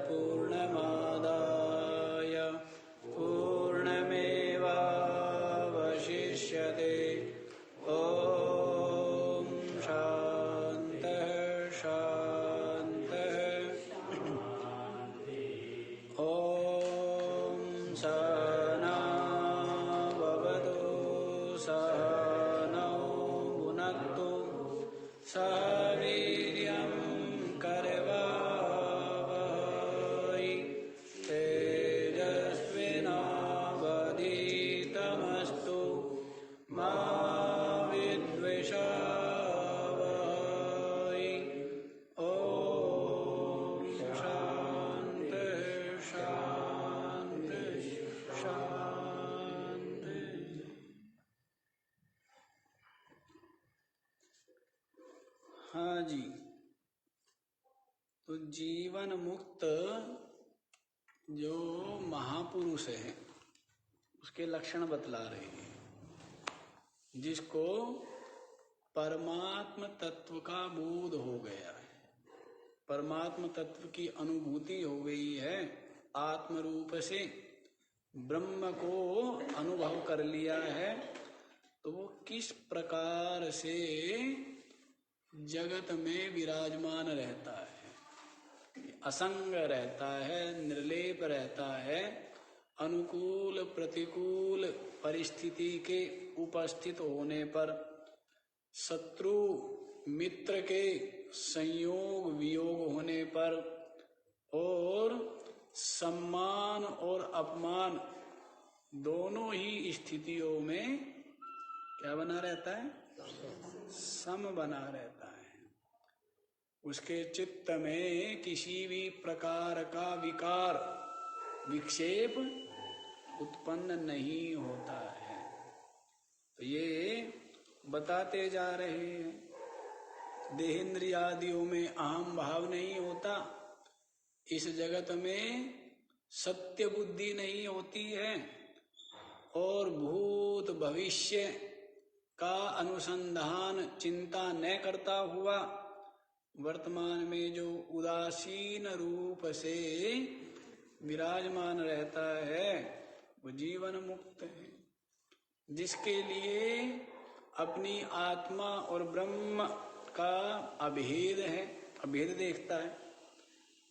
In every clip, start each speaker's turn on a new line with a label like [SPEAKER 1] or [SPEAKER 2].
[SPEAKER 1] पूर्णमादाय पूर्णमेवावशिष्यते। ॐ शान्तः शान्तः। ॐ सहना भवतु सहनौ भुनक्तु सह वीर्यं करवावहै तेजस्विनावधीतमस्तु मा विद्विषावहै। ॐ शान्तिः शान्तिः शान्तिः। हाँ जी, तो जीवन मुक्त जो महापुरुष है उसके लक्षण बतला रहे हैं। जिसको परमात्म तत्व का बोध हो गया है, परमात्म तत्व की अनुभूति हो गई है, आत्म रूप से ब्रह्म को अनुभव कर लिया है, तो वो किस प्रकार से जगत में विराजमान रहता है, असंग रहता है, निर्लेप रहता है, अनुकूल प्रतिकूल परिस्थिति के उपस्थित होने पर, शत्रु मित्र के संयोग वियोग होने पर, और सम्मान और अपमान दोनों ही स्थितियों में क्या बना रहता है? सम बना रहता है। उसके चित्त में किसी भी प्रकार का विकार विक्षेप उत्पन्न नहीं होता है। तो ये बताते जा रहे हैं, देहेंद्रियादियों में अहम भाव नहीं होता, इस जगत में सत्य बुद्धि नहीं होती है, और भूत भविष्य का अनुसंधान चिंता न करता हुआ वर्तमान में जो उदासीन रूप से विराजमान रहता है वो जीवन मुक्त है। जिसके लिए अपनी आत्मा और ब्रह्म का अभेद है, अभेद देखता है,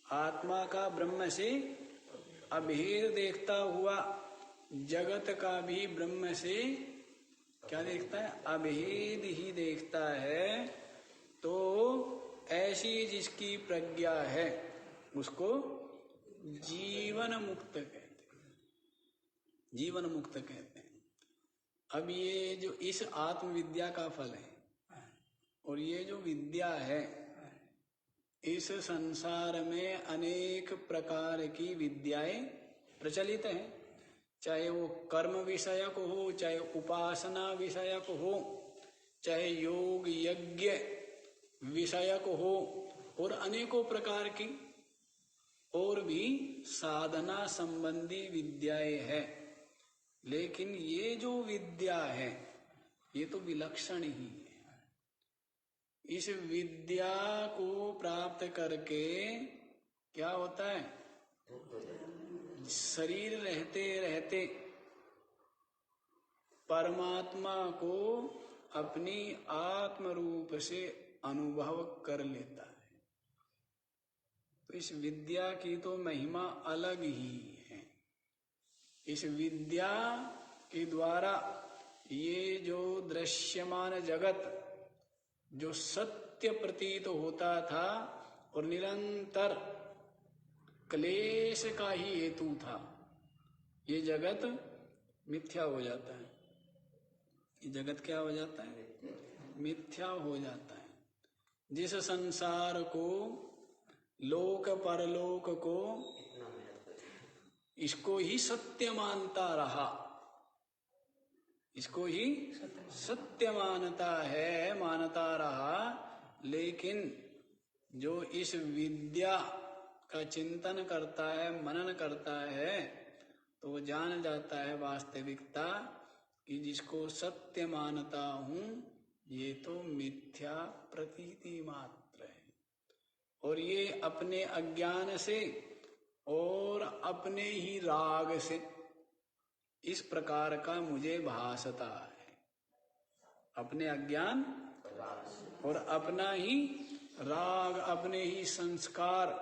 [SPEAKER 1] आत्मा का ब्रह्म से अभेद देखता हुआ जगत का भी ब्रह्म से क्या देखता है? अभेद ही देखता है। तो ऐसी जिसकी प्रज्ञा है उसको जीवन मुक्त कहते हैं, जीवन मुक्त कहते हैं। अब ये जो इस आत्मविद्या का फल है, और ये जो विद्या है, इस संसार में अनेक प्रकार की विद्याएं प्रचलित हैं, चाहे वो कर्म विषयक हो, चाहे उपासना विषयक हो, चाहे योग यज्ञ विषयक हो, और अनेकों प्रकार की और भी साधना संबंधी विद्याएं हैं। लेकिन ये जो विद्या है ये तो विलक्षण ही है। इस विद्या को प्राप्त करके क्या होता है? शरीर रहते रहते परमात्मा को अपनी आत्म रूप से अनुभव कर लेता है। तो इस विद्या की तो महिमा अलग ही है। इस विद्या के द्वारा ये जो दृश्यमान जगत जो सत्य प्रतीत होता था और निरंतर क्लेश का ही हेतु था, ये जगत मिथ्या हो जाता है। ये जगत क्या हो जाता है? मिथ्या हो जाता है। जिस संसार को, लोक परलोक को, इसको ही सत्य मानता रहा, इसको ही सत्य मानता रहा, लेकिन जो इस विद्या का चिंतन करता है, मनन करता है, तो वो जान जाता है वास्तविकता कि जिसको सत्य मानता हूं ये तो मिथ्या प्रतीति मात्र है। और ये अपने अज्ञान से और अपने ही राग से इस प्रकार का मुझे भासता है। अपने अज्ञान और अपना ही राग, अपने ही संस्कार,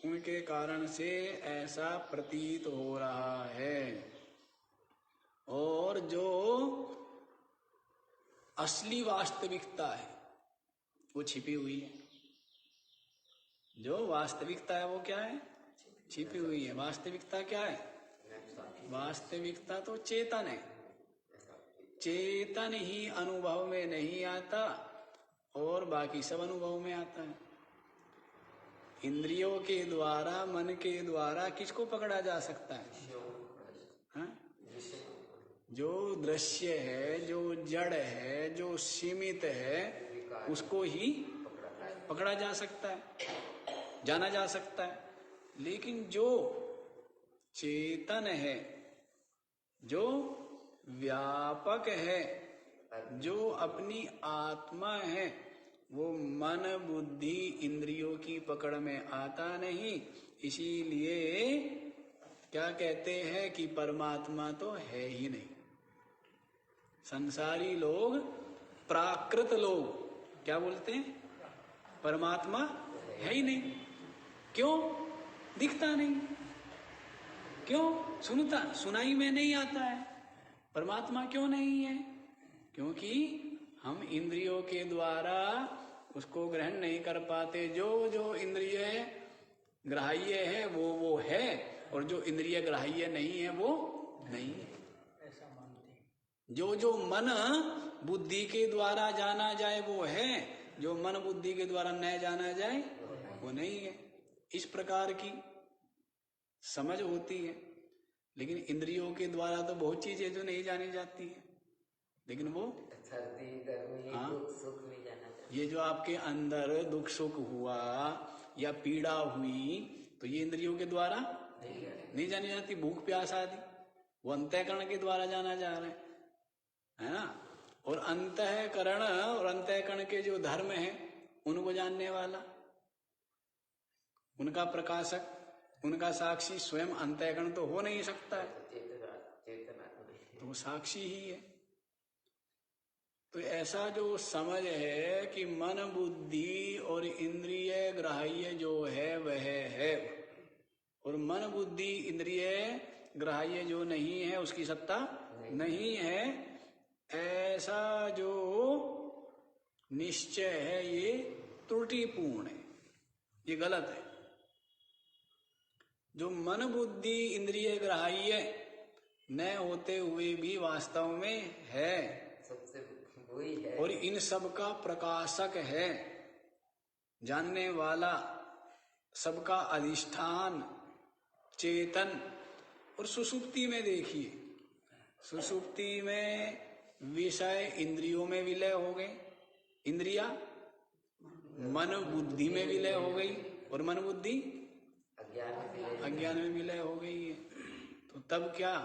[SPEAKER 1] उनके कारण से ऐसा प्रतीत हो रहा है। और जो असली वास्तविकता है वो छिपी हुई है। जो वास्तविकता है वो क्या है? छिपी हुई है। वास्तविकता क्या है? वास्तविकता तो चेतन है। चेतन ही अनुभव में नहीं आता और बाकी सब अनुभव में आता है। इंद्रियों के द्वारा, मन के द्वारा किसको पकड़ा जा सकता है? हाँ? जो दृश्य है, जो जड़ है, जो सीमित है, उसको ही पकड़ा जा सकता है, जाना जा सकता है। लेकिन जो चेतन है, जो व्यापक है, जो अपनी आत्मा है, वो मन बुद्धि इंद्रियों की पकड़ में आता नहीं। इसीलिए क्या कहते हैं कि परमात्मा तो है ही नहीं। संसारी लोग, प्राकृत लोग क्या बोलते हैं? परमात्मा है ही नहीं। क्यों? दिखता नहीं। क्यों? सुनाई में नहीं आता है। परमात्मा क्यों नहीं है? क्योंकि हम इंद्रियों के द्वारा उसको ग्रहण नहीं कर पाते। जो इंद्रिय ग्राह्य है वो है, और जो इंद्रिय ग्राह्य नहीं है वो नहीं है। ऐसा मानते हैं। जो मन बुद्धि के द्वारा जाना जाए वो है, जो मन बुद्धि के द्वारा न जाना जाए वो नहीं है। इस प्रकार की समझ होती है। लेकिन इंद्रियों के द्वारा तो बहुत चीजें जो नहीं जानी जाती है, लेकिन वो हाँ, ये जो आपके अंदर दुख सुख हुआ या पीड़ा हुई, तो ये इंद्रियों के द्वारा नहीं जानी जाती। भूख प्यास आदि वो अंतःकरण के द्वारा जाना जा रहा है ना। और अंतःकरण और अंतःकरण के जो धर्म है उनको जानने वाला, उनका प्रकाशक, उनका साक्षी स्वयं अंतःकरण तो हो नहीं सकता है, तो वो साक्षी ही है। तो ऐसा जो समझ है कि मन बुद्धि और इंद्रिय ग्राह्य जो है वह है, और मन बुद्धि इंद्रिय ग्राह्य जो नहीं है उसकी सत्ता नहीं है, ऐसा जो निश्चय है ये त्रुटिपूर्ण है, ये गलत है। जो मन बुद्धि इंद्रिय ग्राह्य न होते हुए भी वास्तव में है, सबसे वही है, और इन सब का प्रकाशक है, जानने वाला, सबका अधिष्ठान, चेतन। और सुषुप्ति में देखिए, सुषुप्ति में विषय इंद्रियों में विलय हो गए, इंद्रिया मन बुद्धि में विलय हो गई, और मन बुद्धि अज्ञान में विलय हो गई है। तो तब क्या?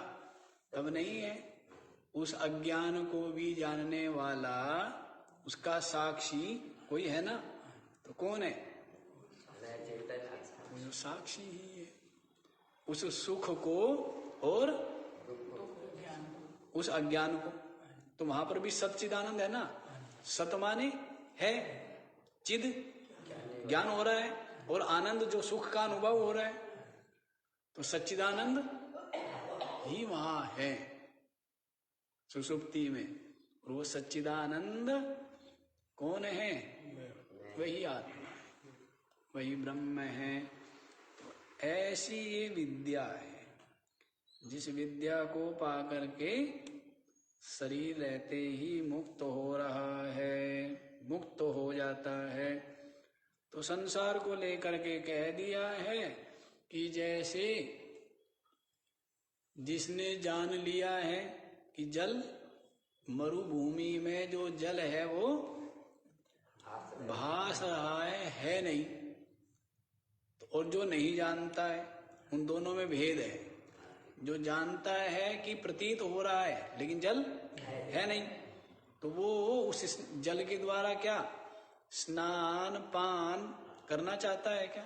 [SPEAKER 1] तब नहीं है। उस अज्ञान को भी जानने वाला, उसका साक्षी कोई है ना, तो कौन है? वो जो साक्षी ही है। उस सुख को और उस अज्ञान को, तो वहां पर भी सच्चिदानंद है ना। सत माने है, चिद ज्ञान हो रहा है, और आनंद जो सुख का अनुभव हो रहा है, तो सच्चिदानंद ही वहां है सुषुप्ति में। और वो सच्चिदानंद कौन है? वही आत्मा, वही ब्रह्म है। तो ऐसी ये विद्या है, जिस विद्या को पाकर के शरीर रहते ही मुक्त हो रहा है, मुक्त हो जाता है। तो संसार को लेकर के कह दिया है कि जैसे जिसने जान लिया है कि जल, मरुभूमि में जो जल है वो भास रहा है नहीं, तो और जो नहीं जानता है, उन दोनों में भेद है। जो जानता है कि प्रतीत हो रहा है लेकिन जल है नहीं, तो वो उस जल के द्वारा क्या स्नान पान करना चाहता है क्या?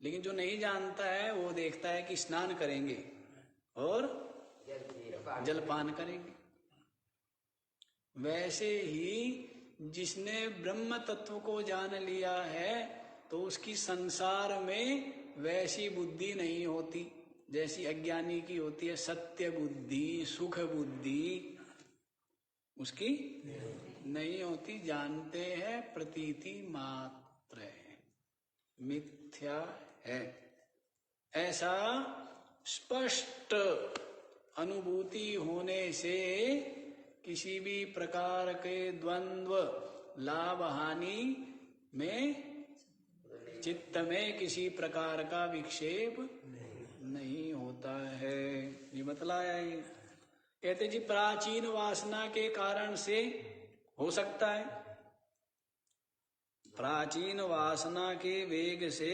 [SPEAKER 1] लेकिन जो नहीं जानता है वो देखता है कि स्नान करेंगे और जलपान करेंगे। वैसे ही जिसने ब्रह्म तत्व को जान लिया है तो उसकी संसार में वैसी बुद्धि नहीं होती जैसी अज्ञानी की होती है। सत्य बुद्धि, सुख बुद्धि उसकी नहीं होती। जानते हैं प्रतीति मात्र है, मिथ्या है, ऐसा स्पष्ट अनुभूति होने से किसी भी प्रकार के द्वंद्व लाभ हानि में चित्त में किसी प्रकार का विक्षेप नहीं होता है। ये बतलाया है। कहते जी प्राचीन वासना के कारण से हो सकता है, प्राचीन वासना के वेग से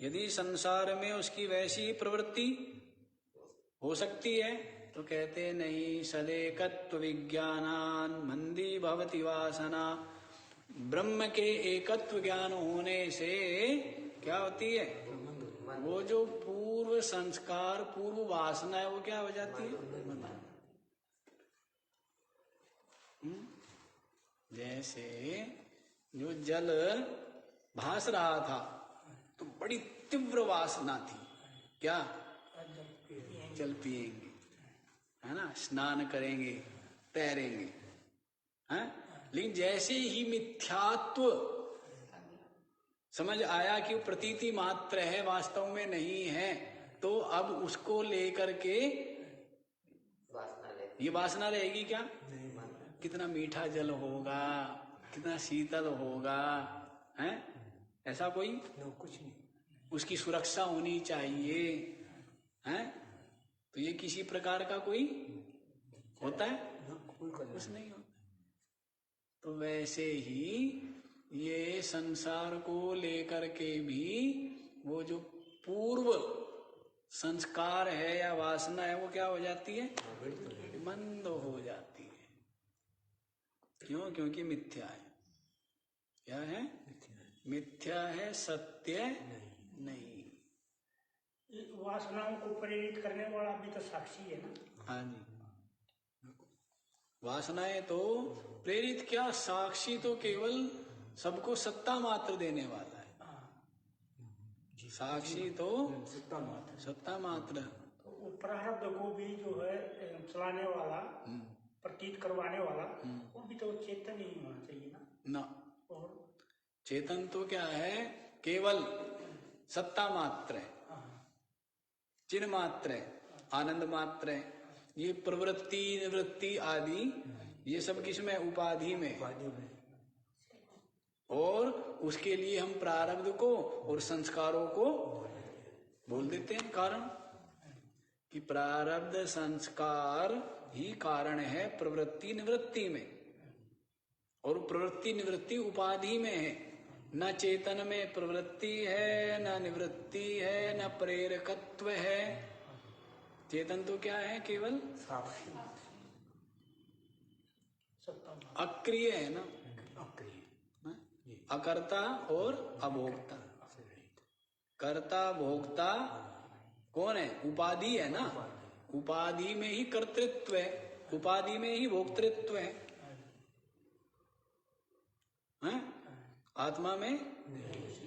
[SPEAKER 1] यदि संसार में उसकी वैसी प्रवृत्ति हो सकती है तो कहते नहीं। सलेकत्व विज्ञानान मंदी भवति वासना। ब्रह्म के एकत्व ज्ञान होने से क्या होती है? वो जो पूर्व संस्कार, पूर्व वासना है वो क्या हो जाती है? जैसे जो जल भास रहा था तो बड़ी तीव्र वासना थी, क्या? जल पिएंगे, है ना, स्नान करेंगे, तैरेंगे, हैं? लेकिन जैसे ही मिथ्यात्व समझ आया कि वो प्रतीति मात्र है, वास्तव में नहीं है, तो अब उसको लेकर के ये वासना रहेगी क्या? कितना मीठा जल होगा, कितना शीतल होगा, हैं? ऐसा कोई कुछ नहीं। उसकी सुरक्षा होनी चाहिए, हैं? तो ये किसी प्रकार का कोई होता है? कुछ नहीं होता। तो वैसे ही ये संसार को लेकर के भी वो जो पूर्व संस्कार है या वासना है वो क्या हो जाती है? मंद हो जाती है। क्यों? क्योंकि मिथ्या है। क्या है? मिथ्या है, सत्य नहीं।
[SPEAKER 2] वासनाओं को प्रेरित करने वाला भी तो साक्षी है ना?
[SPEAKER 1] हाँ जी, वासनाएं तो प्रेरित क्या, साक्षी तो केवल सबको सत्ता मात्र देने वाला है। साक्षी तो सत्ता मात्र।
[SPEAKER 2] तो वो प्रारब्ध को भी जो है चलाने वाला, प्रतीत करवाने वाला, वो भी तो चेतन ही होना चाहिए ना? और
[SPEAKER 1] चेतन तो क्या है? केवल सत्ता मात्र है, चिन्ह मात्र है, आनंद मात्र है। ये प्रवृत्ति, निवृत्ति आदि ये सब किसमें? उपाधि में। और उसके लिए हम प्रारब्ध को और संस्कारों को बोल देते हैं कारण, कि प्रारब्ध संस्कार ही कारण है प्रवृत्ति निवृत्ति में, और प्रवृत्ति निवृत्ति उपाधि में है। न चेतन में प्रवृत्ति है, न निवृत्ति है, न प्रेरकत्व है। चेतन तो क्या है? केवल अक्रिय है ना, अकर्ता और अभोक्ता। कर्ता भोक्ता कौन है? उपाधि है ना। उपाधि में ही कर्तृत्व है, उपाधि में ही भोक्तृत्व है, हैं? आत्मा में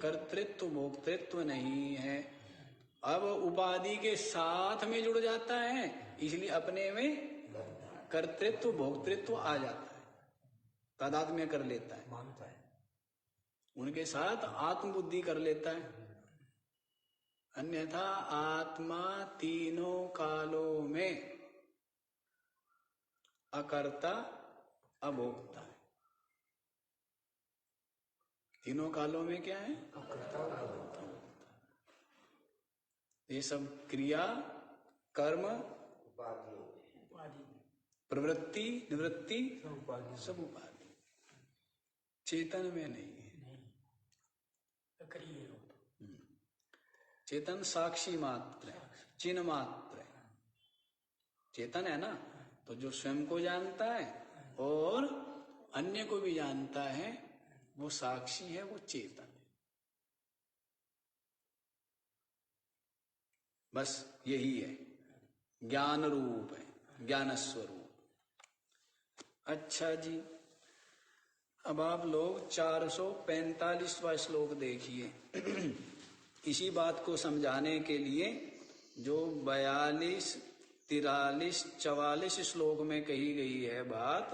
[SPEAKER 1] कर्तृत्व भोक्तृत्व नहीं है। अब उपाधि के साथ में जुड़ जाता है, इसलिए अपने में कर्तृत्व भोक्तृत्व आ जाता है, तादात्म्य कर लेता है, मानता है, उनके साथ आत्मबुद्धि कर लेता है। अन्यथा आत्मा तीनों कालों में अकर्ता अभोक्ता है। तीनों कालों में क्या है? अकर्ता अभोक्ता। ये सब क्रिया, कर्म, प्रवृत्ति, निवृत्ति सब उपाधि, चेतन में नहीं है। चेतन साक्षी मात्र है, चिन्ह मात्र है। चेतन है ना, तो जो स्वयं को जानता है और अन्य को भी जानता है, वो साक्षी है, वो चेतन है। बस यही है, ज्ञान रूप है, ज्ञान स्वरूप। अच्छा जी, अब आप लोग 445वां श्लोक देखिए। इसी बात को समझाने के लिए जो 42, 43, 44 श्लोक में कही गई है बात,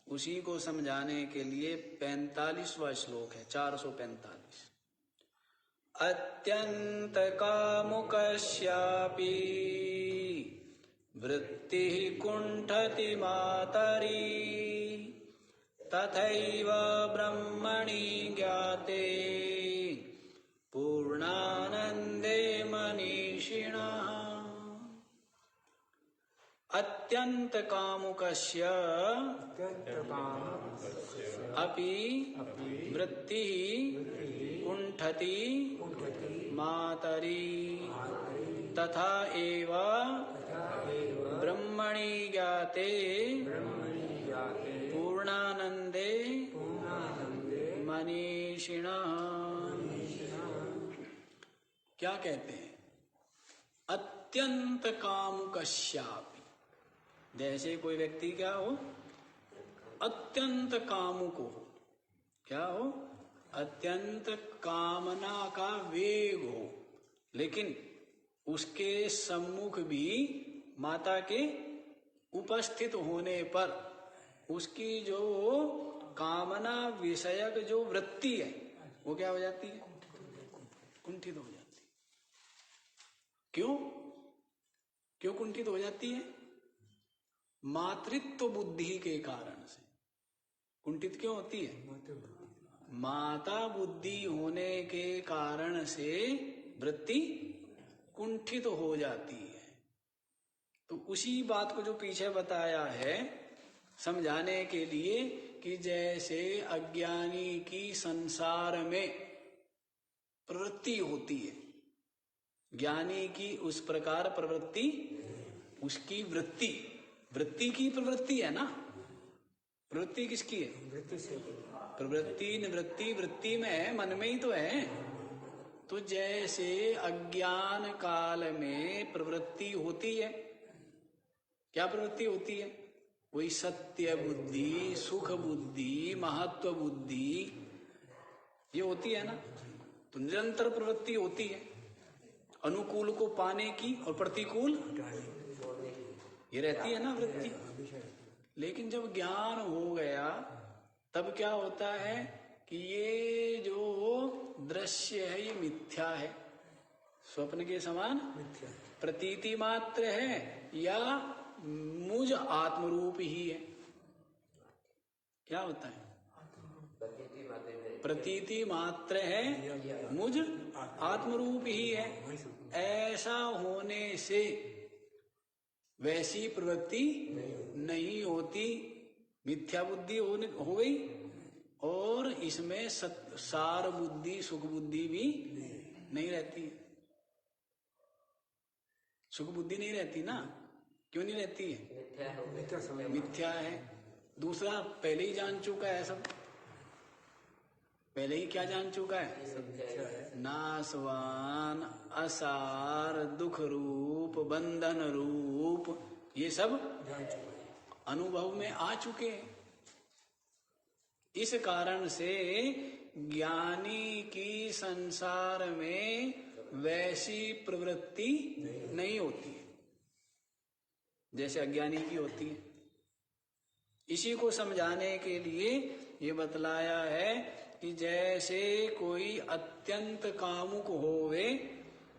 [SPEAKER 1] उसी को समझाने के लिए 45वां श्लोक है, 445। अत्यंत कामुकस्यापि वृत्तिः कुण्ठति मातरी तथैव ब्रह्मणि ज्ञाते पूर्णानंदे मनीषिणः। अत्यंत कामुकस्य अपि वृत्तिः कुण्ठति मातरी तथा एव ब्रह्मणि ज्ञाते पूर्णानंदे मनीषिणः। क्या कहते हैं? अत्यंत कामुकस्यापि, जैसे कोई व्यक्ति क्या हो, अत्यंत कामुक हो, क्या हो, अत्यंत कामना का वेग हो, लेकिन उसके सम्मुख भी माता के उपस्थित होने पर उसकी जो कामना विषयक जो वृत्ति है वो क्या हो जाती है? कुंठित हो जाती है। क्यों? क्यों कुंठित हो जाती है? मातृत्व बुद्धि के कारण से कुंठित क्यों होती है? माता बुद्धि होने के कारण से वृत्ति कुंठित हो जाती है। तो उसी बात को जो पीछे बताया है समझाने के लिए कि जैसे अज्ञानी की संसार में प्रवृत्ति होती है, ज्ञानी की उस प्रकार प्रवृत्ति, उसकी वृत्ति, वृत्ति की प्रवृत्ति है ना। प्रवृत्ति किसकी है? वृत्ति से। प्रवृत्ति निवृत्ति वृत्ति में है, मन में ही तो है। तो जैसे अज्ञान काल में प्रवृत्ति होती है, क्या प्रवृत्ति होती है? वही सत्य बुद्धि, सुख बुद्धि, महत्व बुद्धि, ये होती है ना। तो निरंतर प्रवृत्ति होती है, अनुकूल को पाने की और प्रतिकूल ये रहती है ना वृत्ति। लेकिन जब ज्ञान हो गया तब क्या होता है कि ये जो दृश्य है ये मिथ्या है, स्वप्न के समान प्रतीति मात्र है या मुझ आत्मरूप ही है। क्या होता है? प्रतीति मात्र है, मुझ आत्मरूप ही है। ऐसा होने से वैसी प्रवृत्ति नहीं होती, मिथ्या बुद्धि हो गई, और इसमें सार बुद्धि, सुख बुद्धि भी नहीं रहती। सुख बुद्धि नहीं रहती ना। क्यों नहीं रहती है? मिथ्या है। दूसरा, पहले ही जान चुका है सब, पहले ही क्या जान चुका है? नासवान, असार, दुख रूप, बंधन रूप, ये सब अनुभव में आ चुके हैं। इस कारण से ज्ञानी की संसार में वैसी प्रवृत्ति नहीं होती है जैसे अज्ञानी की होती है। इसी को समझाने के लिए ये बतलाया है कि जैसे कोई अत्यंत कामुक होवे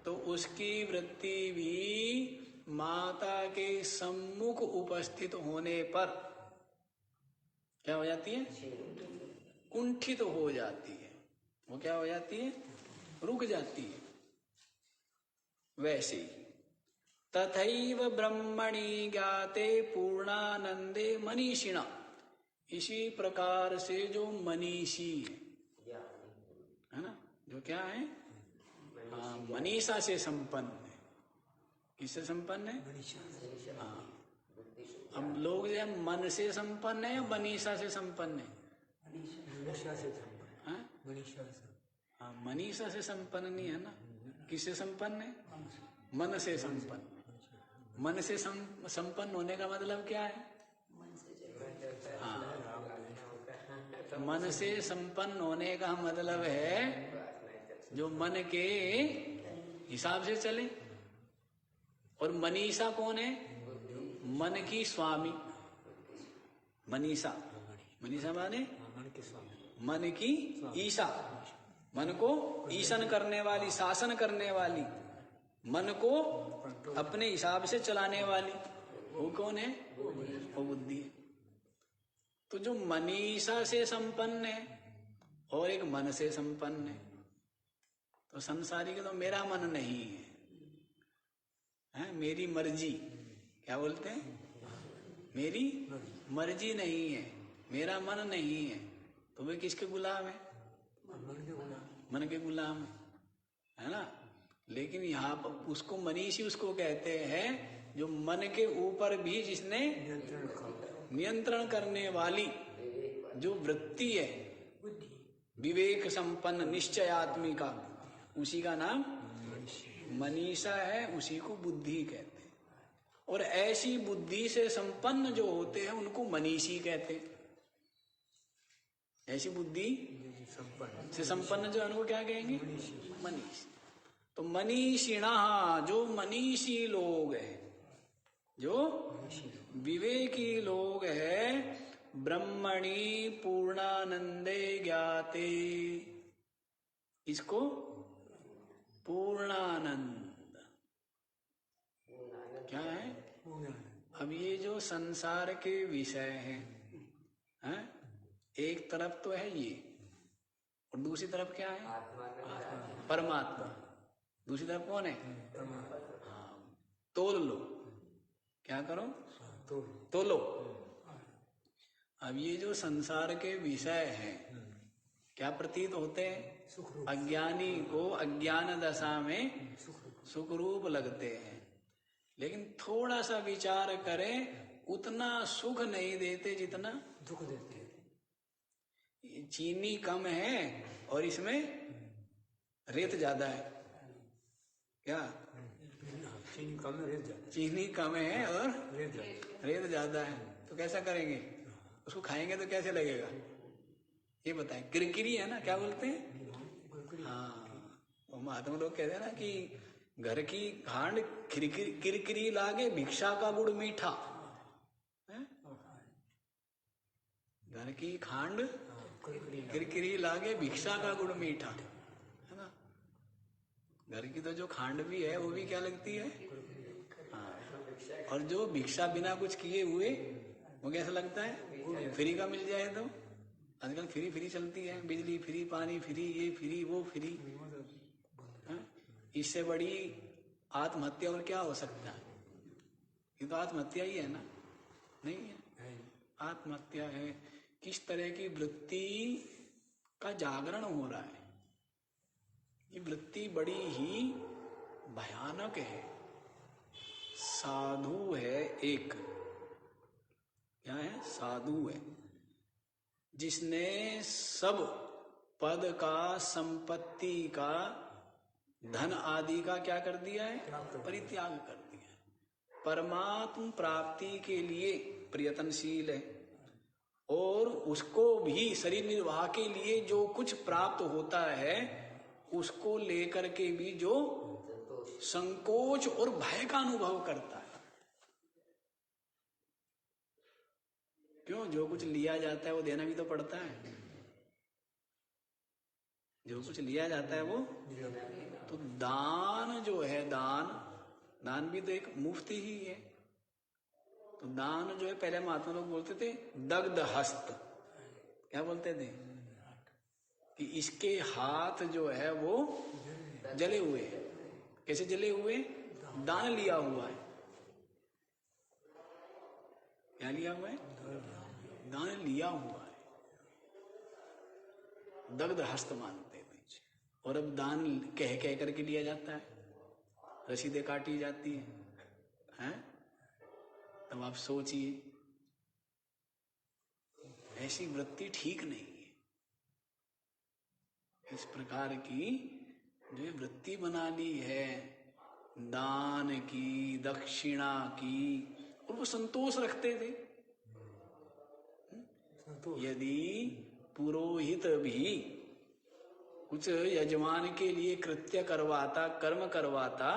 [SPEAKER 1] तो उसकी वृत्ति भी माता के सम्मुख उपस्थित होने पर क्या हो जाती है? कुंठित हो जाती है। वो क्या हो जाती है? रुक जाती है। वैसे ही तथैव ब्रह्मणि ज्ञाते पूर्णानंदे मनीषिणा, इसी प्रकार से जो मनीषी है ना, जो क्या है, हाँ, मनीषा से संपन्न है। किससे संपन्न है? हाँ, हम लोग जो मन से संपन्न है या मनीषा से संपन्न है? मनीषा से संपन्न। हाँ, मनीषा से संपन्न नहीं है ना। किससे संपन्न है? मन से संपन्न। मन से संपन्न होने का मतलब क्या है? हाँ, मन से संपन्न होने का मतलब है जो मन के हिसाब से चले। और मनीषा कौन है? मन की स्वामी। मनीषा, मनीषा माने मन की ईशा, मन को ईशन करने वाली, शासन करने वाली, मन को अपने हिसाब से चलाने वाली, वो कौन है? वो बुद्धि है। तो जो मनीषा से संपन्न है और एक मन से संपन्न है, तो संसारी के तो मेरा मन नहीं है, मेरी मर्जी, क्या बोलते हैं, मेरी मर्जी नहीं है, मेरा मन नहीं है, तो वे किसके गुलाम है? मन के गुलाम है ना। लेकिन यहाँ पर उसको मनीषी उसको कहते हैं जो मन के ऊपर भी जिसने नियंत्रण करने वाली जो वृत्ति है, विवेक संपन्न निश्चयात्मिका, उसी का नाम मनीषा है, उसी को बुद्धि कहते हैं। और ऐसी बुद्धि से संपन्न जो होते हैं उनको मनीषी कहते हैं। ऐसी बुद्धि से संपन्न जो उनको क्या कहेंगे? मनीषी। तो मनीषिणा, जो मनीषी लोग हैं, जो विवेकी लोग हैं, ब्रह्मणि पूर्णानंदे ज्ञाते, इसको पूर्णानंद क्या है? अब ये जो संसार के विषय हैं, एक तरफ तो है ये, और दूसरी तरफ क्या है? परमात्मा। दूसरी तरफ कौन है? हाँ, तोल लो, क्या करो? तोलो। अब ये जो संसार के विषय हैं, क्या प्रतीत होते हैं? अज्ञानी को अज्ञान दशा में सुख रूप लगते हैं, लेकिन थोड़ा सा विचार करें, उतना सुख नहीं देते जितना दुख देते हैं। चीनी कम है और इसमें रेत ज्यादा है, क्या? चीनी कम है, रेत ज्यादा। चीनी कम है और रेत ज्यादा है, तो कैसा करेंगे? उसको खाएंगे तो कैसे लगेगा? ये बताएं। किरकिरी है ना, क्या बोलते हैं? हाँ, वो महात्मा लोग कहते हैं ना कि घर की खांड किरकिरी लागे, भिक्षा का गुड़ मीठा। घर की खांड किरकिरी लागे, भिक्षा का गुड़ मीठा, है ना। घर की तो जो खांड भी है वो भी क्या लगती है? हाँ। और जो भिक्षा बिना कुछ किए हुए, वो कैसा लगता है? फ्री का मिल जाए तो। आजकल फ्री चलती है, बिजली फ्री, पानी फ्री, ये फ्री, वो फ्री। इससे बड़ी आत्महत्या और क्या हो सकता है? ये तो आत्महत्या ही है ना, नहीं है? आत्महत्या है। किस तरह की वृत्ति का जागरण हो रहा है? ये वृत्ति बड़ी ही भयानक है। साधु है एक, क्या है? साधु है जिसने सब पद का, संपत्ति का, धन आदि का क्या कर दिया है? परित्याग कर दिया है। परमात्म प्राप्ति के लिए प्रयत्नशील है, और उसको भी शरीर निर्वाह के लिए जो कुछ प्राप्त होता है उसको लेकर के भी जो संकोच और भय का अनुभव करता है। क्यों? जो कुछ लिया जाता है वो देना भी तो पड़ता है। जो कुछ लिया जाता है वो, तो दान जो है, दान भी तो एक मुफ्त ही है। तो दान जो है, पहले महात्मा लोग बोलते थे दग्ध हस्त, क्या बोलते थे? कि इसके हाथ जो है वो जले हुए हैं। कैसे जले हुए? दान लिया हुआ है। क्या लिया हुआ है? दान लिया हुआ है, दग्ध हस्त मानते थे। और अब दान कह करके लिया जाता है, रसीदें काटी जाती हैं। तब आप सोचिए, ऐसी वृत्ति ठीक नहीं है। इस प्रकार की जो वृत्ति बना ली है, दान की, दक्षिणा की, और वो संतोष रखते थे। यदि पुरोहित भी कुछ यजमान के लिए कृत्य करवाता, कर्म करवाता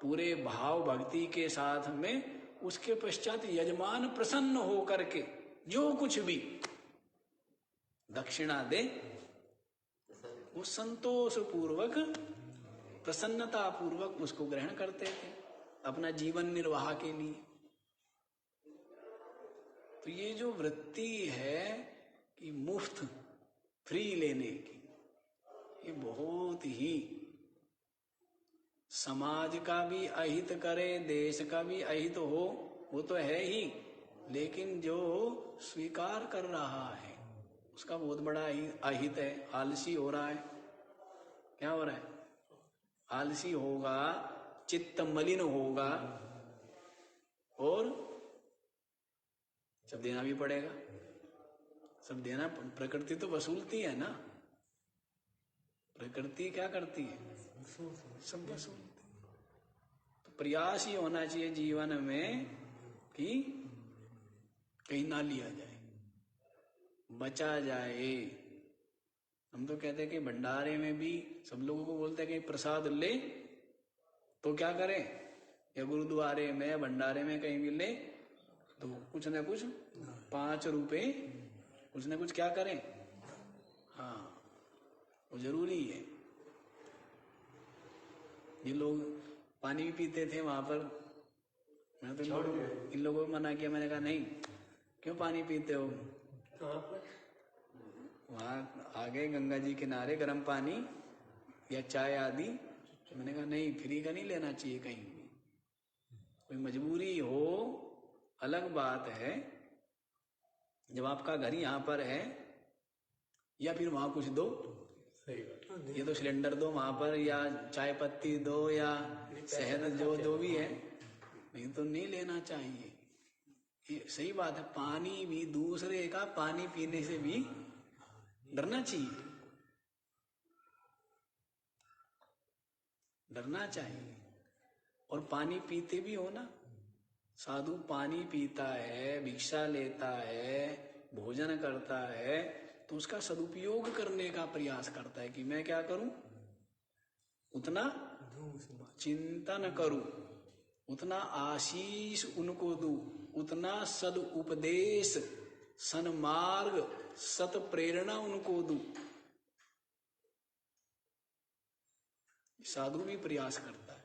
[SPEAKER 1] पूरे भाव भक्ति के साथ में, उसके पश्चात यजमान प्रसन्न हो करके जो कुछ भी दक्षिणा दे, वो संतोष पूर्वक, प्रसन्नता पूर्वक उसको ग्रहण करते थे अपना जीवन निर्वाह के लिए। तो ये जो वृत्ति है कि मुफ्त, फ्री लेने की, ये बहुत ही समाज का भी अहित करे, देश का भी अहित हो, वो तो है ही, लेकिन जो स्वीकार कर रहा है उसका बहुत बड़ा अहित है। आलसी हो रहा है। क्या हो रहा है? आलसी होगा, चित्त मलिन होगा, और सब देना भी पड़ेगा। सब देना, प्रकृति तो वसूलती है ना। प्रकृति क्या करती है? सब वसूलती। तो प्रयास ही होना चाहिए जीवन में कि कहीं ना लिया जाए, बचा जाए। हम तो कहते हैं कि भंडारे में भी सब लोगों को बोलते हैं कि प्रसाद ले, तो क्या करें, या गुरुद्वारे में, भंडारे में कहीं भी ले तो कुछ न कुछ 5 रुपए कुछ न कुछ क्या करें। हाँ, वो जरूरी है। ये लोग पानी भी पीते थे वहां पर, मैं तो इन लोगों को मना किया। मैंने कहा नहीं, क्यों पानी पीते हो? वहां आगे गंगा जी किनारे गर्म पानी या चाय आदि। मैंने कहा नहीं, फ्री का नहीं लेना चाहिए कहीं भी। कोई मजबूरी हो अलग बात है। जब आपका घर यहाँ पर है, या फिर वहां कुछ दो, ये तो सिलेंडर दो वहां पर, या चाय पत्ती दो, या शहद जो भी है, नहीं तो नहीं लेना चाहिए। ये सही बात है। पानी भी, दूसरे का पानी पीने से भी डरना चाहिए, डरना चाहिए। और पानी पीते भी हो ना, साधु पानी पीता है, भिक्षा लेता है, भोजन करता है, तो उसका सदुपयोग करने का प्रयास करता है कि मैं क्या करूं, उतना चिंतन करूं, उतना आशीष उनको दूं, उतना सद उपदेश, सन्मार्ग, सत प्रेरणा उनको दूं। साधु भी प्रयास करता है।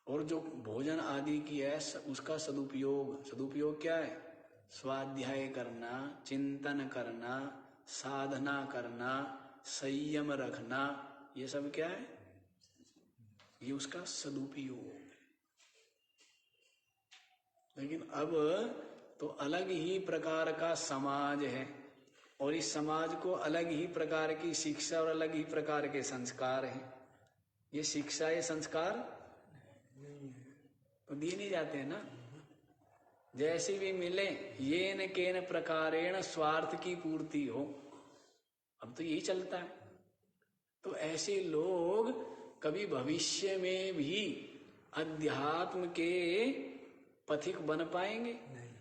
[SPEAKER 1] और जो भोजन आदि की है उसका सदुपयोग क्या है? स्वाध्याय करना, चिंतन करना, साधना करना, संयम रखना, ये सब क्या है? ये उसका सदुपयोग। लेकिन अब तो अलग ही प्रकार का समाज है, और इस समाज को अलग ही प्रकार की शिक्षा और अलग ही प्रकार के संस्कार हैं। ये शिक्षा, ये संस्कार तो दिए नहीं जाते हैं ना। जैसे भी मिले, ये न केन प्रकारेण स्वार्थ की पूर्ति हो, अब तो यही चलता है। तो ऐसे लोग कभी भविष्य में भी अध्यात्म के पथिक बन पाएंगे? नहीं।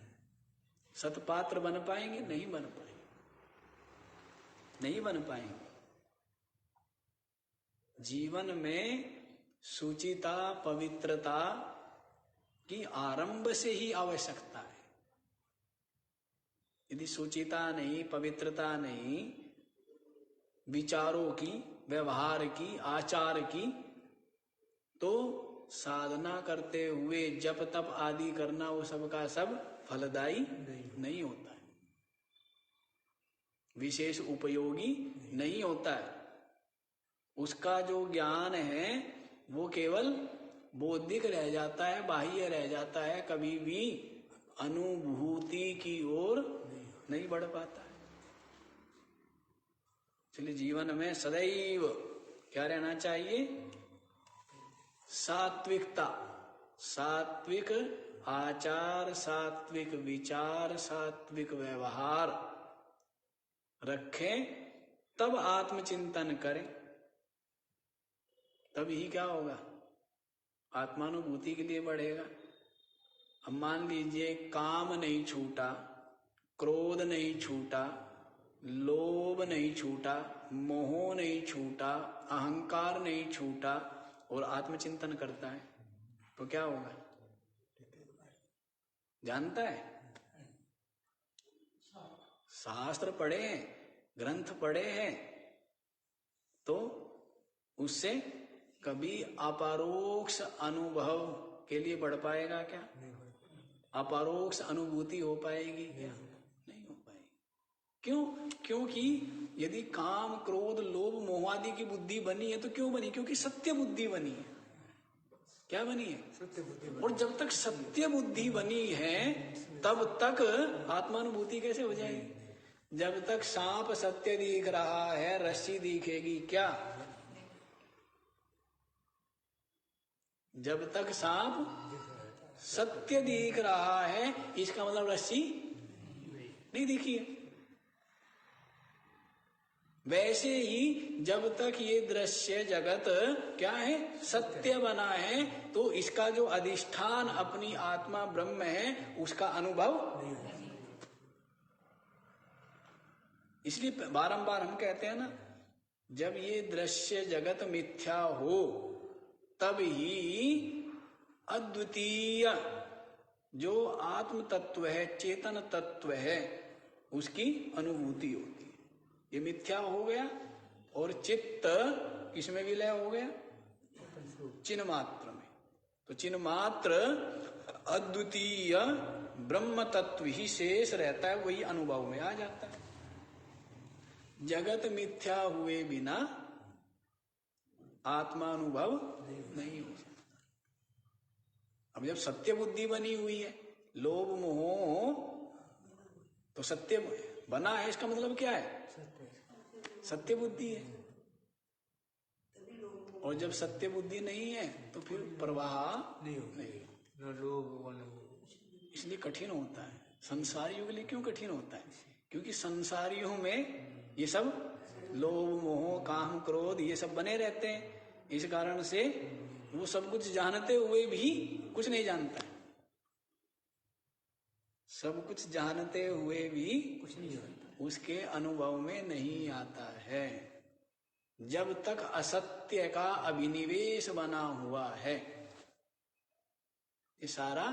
[SPEAKER 1] सतपात्र बन पाएंगे? नहीं बन पाएंगे, नहीं बन पाएंगे। जीवन में शुचिता, पवित्रता की आरंभ से ही आवश्यकता है। यदि शुचिता नहीं, पवित्रता नहीं, विचारों की, व्यवहार की, आचार की, तो साधना करते हुए जप तप आदि करना, वो सब का सब फलदायी नहीं होता है, विशेष उपयोगी नहीं होता है। उसका जो ज्ञान है वो केवल बौद्धिक रह जाता है, बाह्य रह जाता है, कभी भी अनुभूति की ओर नहीं बढ़ पाता है। इसलिए जीवन में सदैव क्या रहना चाहिए? सात्विकता, सात्विक आचार, सात्विक विचार, सात्विक व्यवहार रखें, तब आत्मचिंतन करें, तब ही क्या होगा, आत्मानुभूति के लिए बढ़ेगा। अब मान लीजिए काम नहीं छूटा, क्रोध नहीं छूटा, लोभ नहीं छूटा, मोह नहीं छूटा, अहंकार नहीं छूटा और आत्मचिंतन करता है तो क्या होगा, जानता है? शास्त्र पढ़े हैं, ग्रंथ पढ़े हैं, तो उससे कभी अपरोक्ष अनुभव के लिए बढ़ पाएगा क्या? अपरोक्ष अनुभूति हो पाएगी क्या? नहीं हो पाएगी। क्यों? क्योंकि यदि काम क्रोध लोभ मोह आदि की बुद्धि बनी है तो क्यों बनी? क्योंकि सत्य बुद्धि बनी है। क्या बनी है? सत्य बुद्धि। और जब तक सत्य बुद्धि बनी है तब तक आत्मानुभूति कैसे हो जाएगी? जब तक सांप सत्य दिख रहा है रस्सी दिखेगी क्या? जब तक सांप सत्य दिख रहा है इसका मतलब रस्सी नहीं दिखी है। वैसे ही जब तक ये दृश्य जगत क्या है, सत्य बना है, तो इसका जो अधिष्ठान अपनी आत्मा ब्रह्म है उसका अनुभव नहीं होगा। इसलिए बारंबार हम कहते हैं ना, जब ये दृश्य जगत मिथ्या हो तब ही अद्वितीय जो आत्म तत्व है, चेतन तत्व है, उसकी अनुभूति होती है। ये मिथ्या हो गया और चित्त किसमें विलय हो गया? चिन्ह मात्र में। तो चिन्ह मात्र अद्वितीय ब्रह्म तत्व ही शेष रहता है, वही अनुभव में आ जाता है। जगत मिथ्या हुए बिना आत्मानुभव नहीं हो सकता। अब जब सत्य बुद्धि बनी हुई है, लोभ मोह तो सत्य बना है, इसका मतलब क्या है? सत्य बुद्धि है। और जब सत्य बुद्धि नहीं है तो फिर प्रवाह नहीं होगा। इसलिए कठिन होता है संसारियों के लिए। क्यों कठिन होता है? क्योंकि संसारियों में ये सब लोभ मोह काम क्रोध ये सब बने रहते हैं। इस कारण से वो सब कुछ जानते हुए भी कुछ नहीं जानता है। सब कुछ जानते हुए भी कुछ नहीं जानता, उसके अनुभव में नहीं आता है। जब तक असत्य का अभिनिवेश बना हुआ है, ये सारा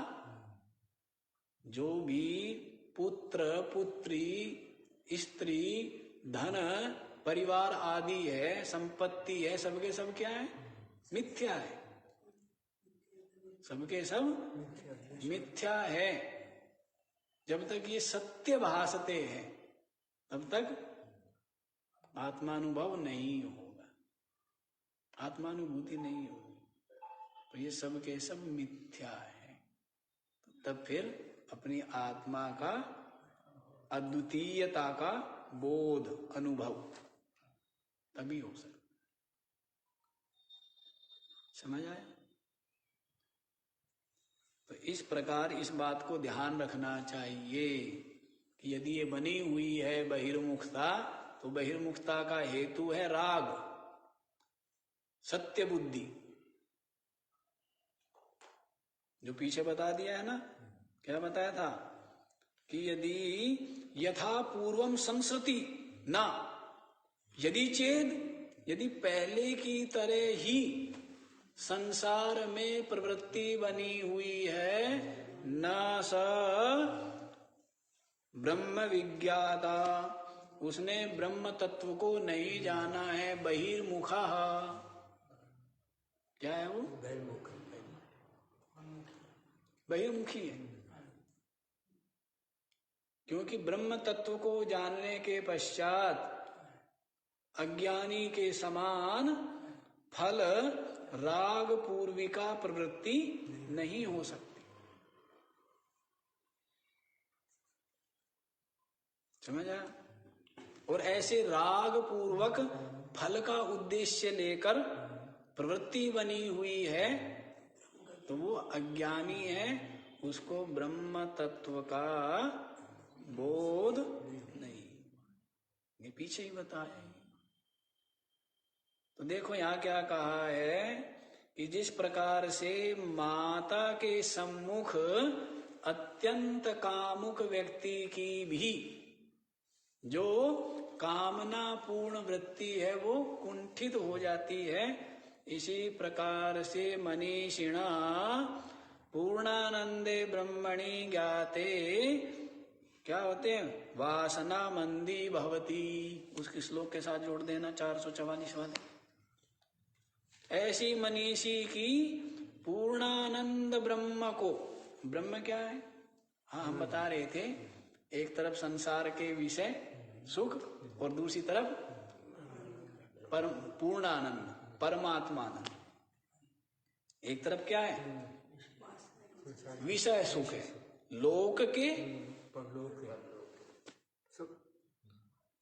[SPEAKER 1] जो भी पुत्र पुत्री स्त्री धन परिवार आदि है, संपत्ति है, सबके सब क्या है? मिथ्या है। सबके सब मिथ्या है। जब तक ये सत्य भासते हैं तब तक आत्मानुभव नहीं होगा, आत्मानुभूति नहीं होगी। तो ये सब के सब मिथ्या है। तब फिर अपनी आत्मा का अद्वितीयता का बोध अनुभव तभी हो सकता। समझ आया? तो इस प्रकार इस बात को ध्यान रखना चाहिए कि यदि ये बनी हुई है बहिर्मुखता, तो बहिर्मुखता का हेतु है राग, सत्य बुद्धि, जो पीछे बता दिया है ना। क्या बताया था कि यदि यथा पूर्वम संसृति ना, यदि चेद, यदि पहले की तरह ही संसार में प्रवृत्ति बनी हुई है, न स ब्रह्म विज्ञाता, उसने ब्रह्म तत्व को नहीं जाना है, बहिर्मुखा। क्या है वो? बहिर्मुखी है। क्योंकि ब्रह्म तत्व को जानने के पश्चात अज्ञानी के समान फल राग पूर्विका प्रवृत्ति नहीं हो सकती। समझ आया? और ऐसे राग पूर्वक फल का उद्देश्य लेकर प्रवृत्ति बनी हुई है तो वो अज्ञानी है, उसको ब्रह्म तत्व का बोध नहीं। ये पीछे ही बताया। तो देखो यहाँ क्या कहा है कि जिस प्रकार से माता के सम्मुख अत्यंत कामुक व्यक्ति की भी जो कामना पूर्ण वृत्ति है वो कुंठित हो जाती है, इसी प्रकार से मनीषिणा पूर्णानंदे ब्रह्मणि ज्ञाते क्या होते हैं, वासना मंदी भवती। उसके श्लोक के साथ जोड़ देना 444 वाले। ऐसी मनीषी की पूर्णानंद ब्रह्म को, ब्रह्म क्या है, हाँ हम बता रहे थे, एक तरफ संसार के विषय सुख और दूसरी तरफ परम पूर्णानंद परमात्मानंद। एक तरफ क्या है, विषय सुख है, लोक के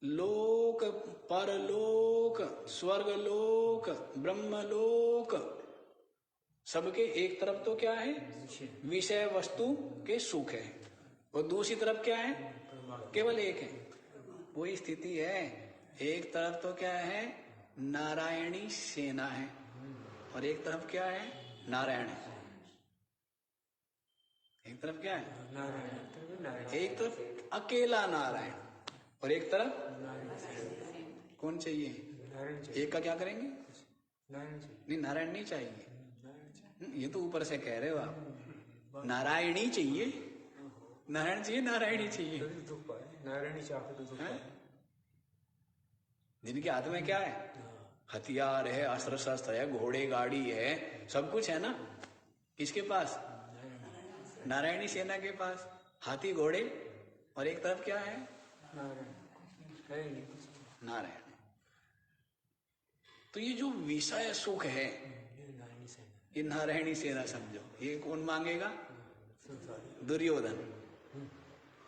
[SPEAKER 1] लोक परलोक स्वर्गलोक ब्रह्मलोक सबके एक तरफ तो क्या है, विषय वस्तु के सुख है, और दूसरी तरफ क्या है, केवल एक है। वही स्थिति है, एक तरफ तो क्या है, नारायणी सेना है, और एक तरफ क्या है, नारायण है। एक तरफ क्या है, एक तरफ अकेला नारायण, और एक तरफ कौन चाहिए, एक का क्या करेंगे, नहीं नारायण नहीं चाहिए, ये तो ऊपर से कह रहे हो आप, नारायणी चाहिए, नारायण चाहिए, नारायणी चाहिए, नारायणी चाहिए। जिनके हाथ में क्या है, हथियार है, अस्त्र शस्त्र है, घोड़े गाड़ी है, सब कुछ है ना, किसके पास, नारायणी सेना के पास हाथी घोड़े, और एक तरफ क्या है, नारायण। तो ये जो विषय सुख है ये नारायणी सेना समझो, ये कौन मांगेगा, दुर्योधन।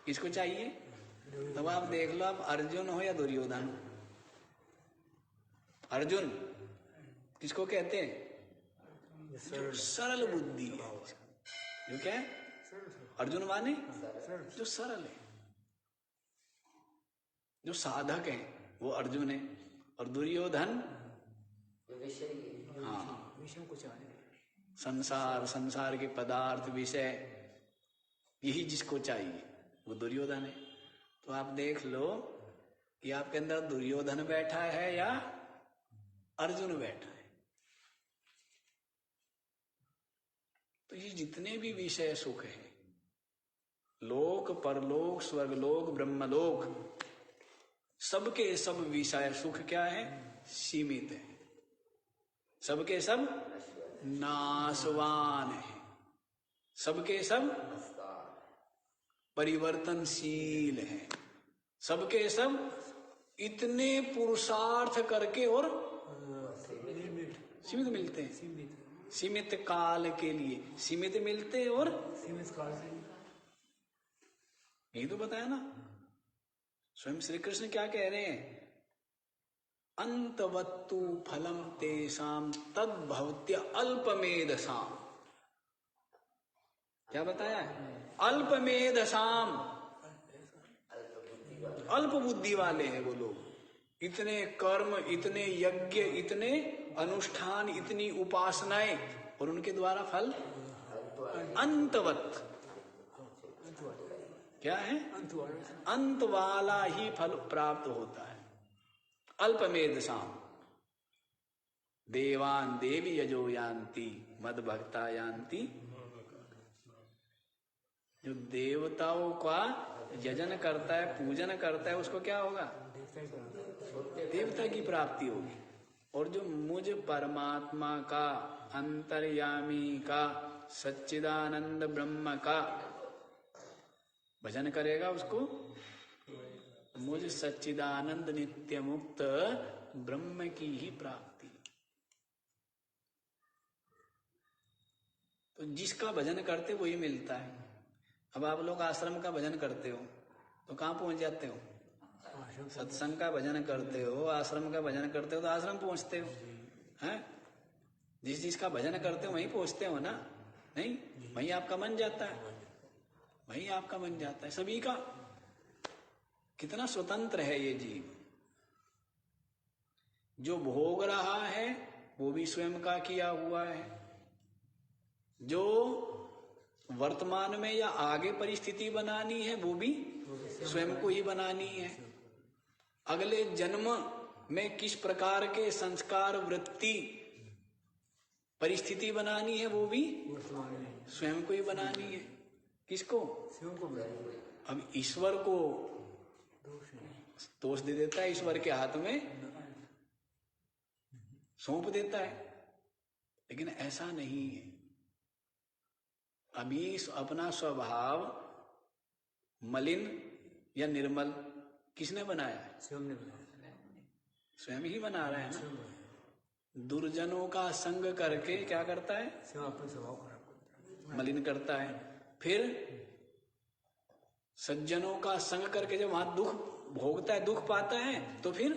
[SPEAKER 1] किसको चाहिए, तब आप देख लो, आप अर्जुन हो या दुर्योधन हो। अर्जुन किसको कहते हैं, जो सरल बुद्धि है, जो क्या है, अर्जुन माने जो सरल है, जो साधक है, वो अर्जुन है। और दुर्योधन हाँ, संसार, संसार के पदार्थ विषय, यही जिसको चाहिए वो दुर्योधन है। तो आप देख लो कि आपके अंदर दुर्योधन बैठा है या अर्जुन बैठा है। तो ये जितने भी विषय सुख है, लोक परलोक स्वर्गलोक ब्रह्मलोक, सबके सब विषय सुख क्या है, सीमित है, सबके सब नाशवान है, सबके सब परिवर्तनशील है, सबके सब इतने पुरुषार्थ करके और सीमित मिलते हैं, सीमित काल के लिए सीमित मिलते हैं, और सीमित काल के लिए, यही तो बताया ना। स्वयं श्री कृष्ण क्या कह रहे हैं, अंतवत्तु फलम तेषाम तद्भवत्य अल्पमेधसाम। क्या बताया है, अल्पमेधसाम, अल्प बुद्धि वाले हैं वो लोग, इतने कर्म, इतने यज्ञ, इतने अनुष्ठान, इतनी उपासनाएं, और उनके द्वारा फल अंतवत, क्या है, अंत वाला ही फल प्राप्त होता है। अल्पमेधसाम देवान देवी यजो यान्ति मद भक्ता यान्ति। जो देवताओं का यजन करता है, पूजन करता है, उसको क्या होगा, देवता की प्राप्ति होगी। और जो मुझ परमात्मा का, अंतर्यामी का, सच्चिदानंद ब्रह्म का भजन करेगा, उसको मुझ सच्चिदानंद नित्य मुक्त ब्रह्म की ही प्राप्ति। तो जिसका भजन करते वही मिलता है। अब आप लोग आश्रम का भजन करते हो तो कहाँ पहुंच जाते हो, सत्संग का भजन करते हो, आश्रम का भजन करते हो तो आश्रम पहुंचते हो, हैं? जिसका भजन करते हो वहीं पहुंचते हो ना, नहीं? वहीं आपका मन जाता है, वहीं आपका मन जाता है। सभी का कितना स्वतंत्र है ये जीव। जो भोग रहा है वो भी स्वयं का किया हुआ है, जो वर्तमान में या आगे परिस्थिति बनानी है वो भी स्वयं को ही बनानी है, अगले जन्म में किस प्रकार के संस्कार वृत्ति परिस्थिति बनानी है वो भी स्वयं को ही बनानी है। किसको? स्वयं को। अब ईश्वर को दोष दे देता है, ईश्वर के हाथ में सौंप देता है, लेकिन ऐसा नहीं है। अभी अपना स्वभाव मलिन या निर्मल किसने बनाया है? स्वयं ने बनाया, स्वयं ही बना रहा है ना। दुर्जनों का संग करके क्या करता है? अपना स्वभाव खराब मलिन करता है। फिर सज्जनों का संग करके जब वहां दुख भोगता है, दुख पाता है, तो फिर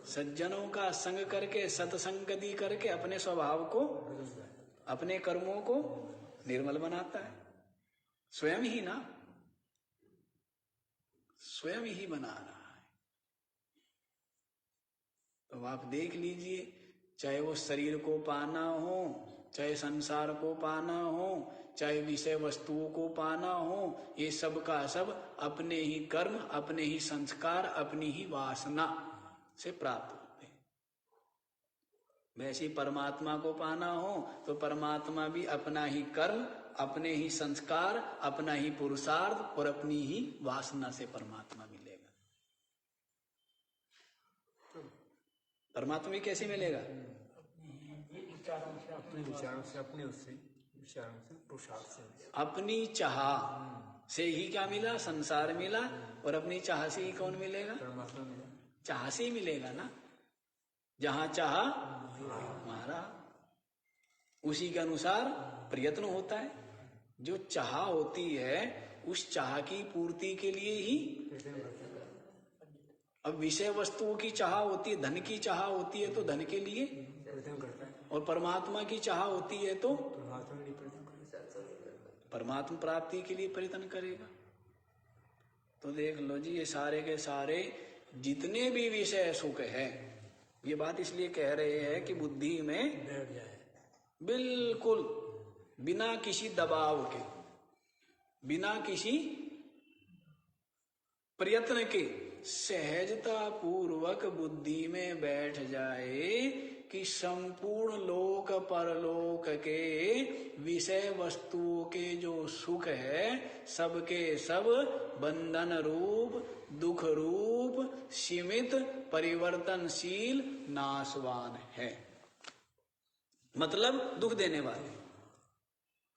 [SPEAKER 1] सज्जनों का संग करके सत्संगति करके अपने स्वभाव को, अपने कर्मों को निर्मल बनाता है। स्वयं ही ना, स्वयं ही बना रहा है। तो आप देख लीजिए, चाहे वो शरीर को पाना हो, चाहे संसार को पाना हो, चाहे विषय वस्तुओं को पाना हो, ये सब का सब अपने ही कर्म, अपने ही संस्कार, अपनी ही वासना से प्राप्त होते हैं। वैसे परमात्मा को पाना हो तो परमात्मा भी अपना ही कर्म, अपने ही संस्कार, अपना ही पुरुषार्थ और अपनी ही वासना से परमात्मा मिलेगा। परमात्मा भी कैसे मिलेगा?
[SPEAKER 2] अपने विचारों से, अपने उससे विचारों से, पुरुषार्थ से,
[SPEAKER 1] अपनी चाह से ही क्या मिला? संसार मिला। और अपनी चाह से ही कौन मिलेगा?
[SPEAKER 2] परमात्मा मिला।
[SPEAKER 1] चाह से ही मिलेगा ना, जहां चाह हमारा, उसी के अनुसार प्रयत्न होता है। जो चाह होती है उस चाह की पूर्ति के लिए ही, अब विषय वस्तुओं की चाह होती है, धन की चाह होती है तो धन के लिए, और परमात्मा की चाह होती है तो परमात्मा प्राप्ति के लिए प्रयत्न करेगा। तो देख लो जी, ये सारे के सारे जितने भी विषय सुख है, ये बात इसलिए कह रहे हैं कि बुद्धि में बैठ जाए, बिल्कुल बिना किसी दबाव के, बिना किसी प्रयत्न के सहजता पूर्वक बुद्धि में बैठ जाए कि संपूर्ण लोक परलोक के विषय वस्तुओं के जो सुख है सबके सब बंधन रूप, दुख रूप, सीमित, परिवर्तनशील, नाशवान है। मतलब दुख देने वाले।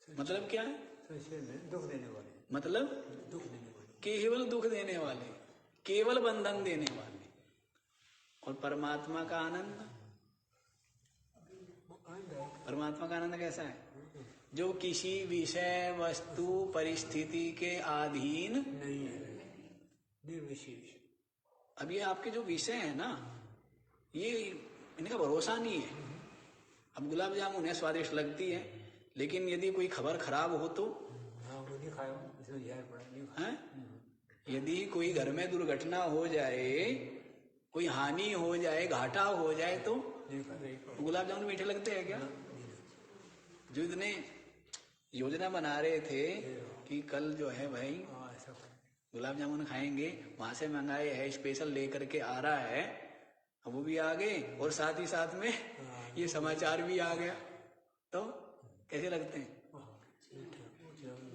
[SPEAKER 1] मतलब क्या है?
[SPEAKER 2] दुख देने वाले।
[SPEAKER 1] मतलब
[SPEAKER 2] दुख देने वाले,
[SPEAKER 1] केवल दुख देने वाले, केवल बंधन देने वाले। और परमात्मा का आनंद, परमात्मा का आनंद कैसा है? जो किसी विषय वस्तु परिस्थिति के अधीन
[SPEAKER 2] नहीं है, निर्विशेष।
[SPEAKER 1] अब ये आपके जो विषय है ना, ये इनका भरोसा नहीं है। अब गुलाब जामुन है, स्वादिष्ट लगती है, लेकिन यदि कोई खबर खराब हो तो है? यदि कोई घर में दुर्घटना हो जाए, कोई हानि हो जाए, घाटा हो जाए तो गुलाब जामुन मीठे लगते हैं क्या? जो इतने योजना बना रहे थे कि कल जो है भाई गुलाब जामुन खाएंगे, वहां से मंगाए है, स्पेशल लेकर के आ रहा है, वो भी आ गए और साथ ही साथ में ये समाचार भी आ गया, तो कैसे लगते हैं?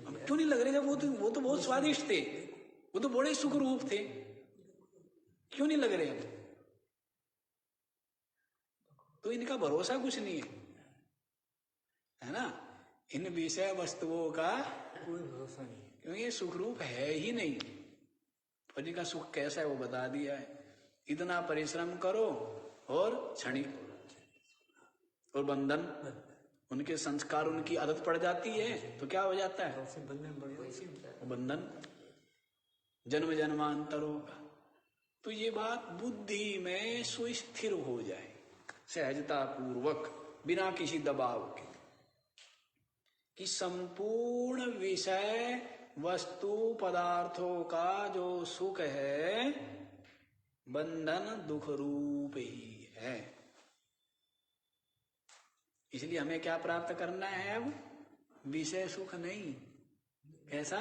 [SPEAKER 1] अब क्यों नहीं लग रहे? जब वो तो बहुत स्वादिष्ट थे, वो तो बड़े सुख रूप थे, क्यों नहीं लग रहे? तो इनका भरोसा कुछ नहीं है ना, इन विषय वस्तुओं का
[SPEAKER 2] कोई भरोसा नहीं,
[SPEAKER 1] क्योंकि ये सुख रूप है ही नहीं। और इनका सुख कैसा है वो बता दिया है। इतना परिश्रम करो और क्षणिक, और बंधन, उनके संस्कार, उनकी आदत पड़ जाती है तो क्या हो जाता है? बंधन जन्म जन्मांतरों का। तो ये बात बुद्धि में सुस्थिर हो जाए, सहजता पूर्वक, बिना किसी दबाव के, कि संपूर्ण विषय वस्तु पदार्थों का जो सुख है बंधन दुख रूप ही है। इसलिए हमें क्या प्राप्त करना है अब? विषय सुख नहीं, कैसा?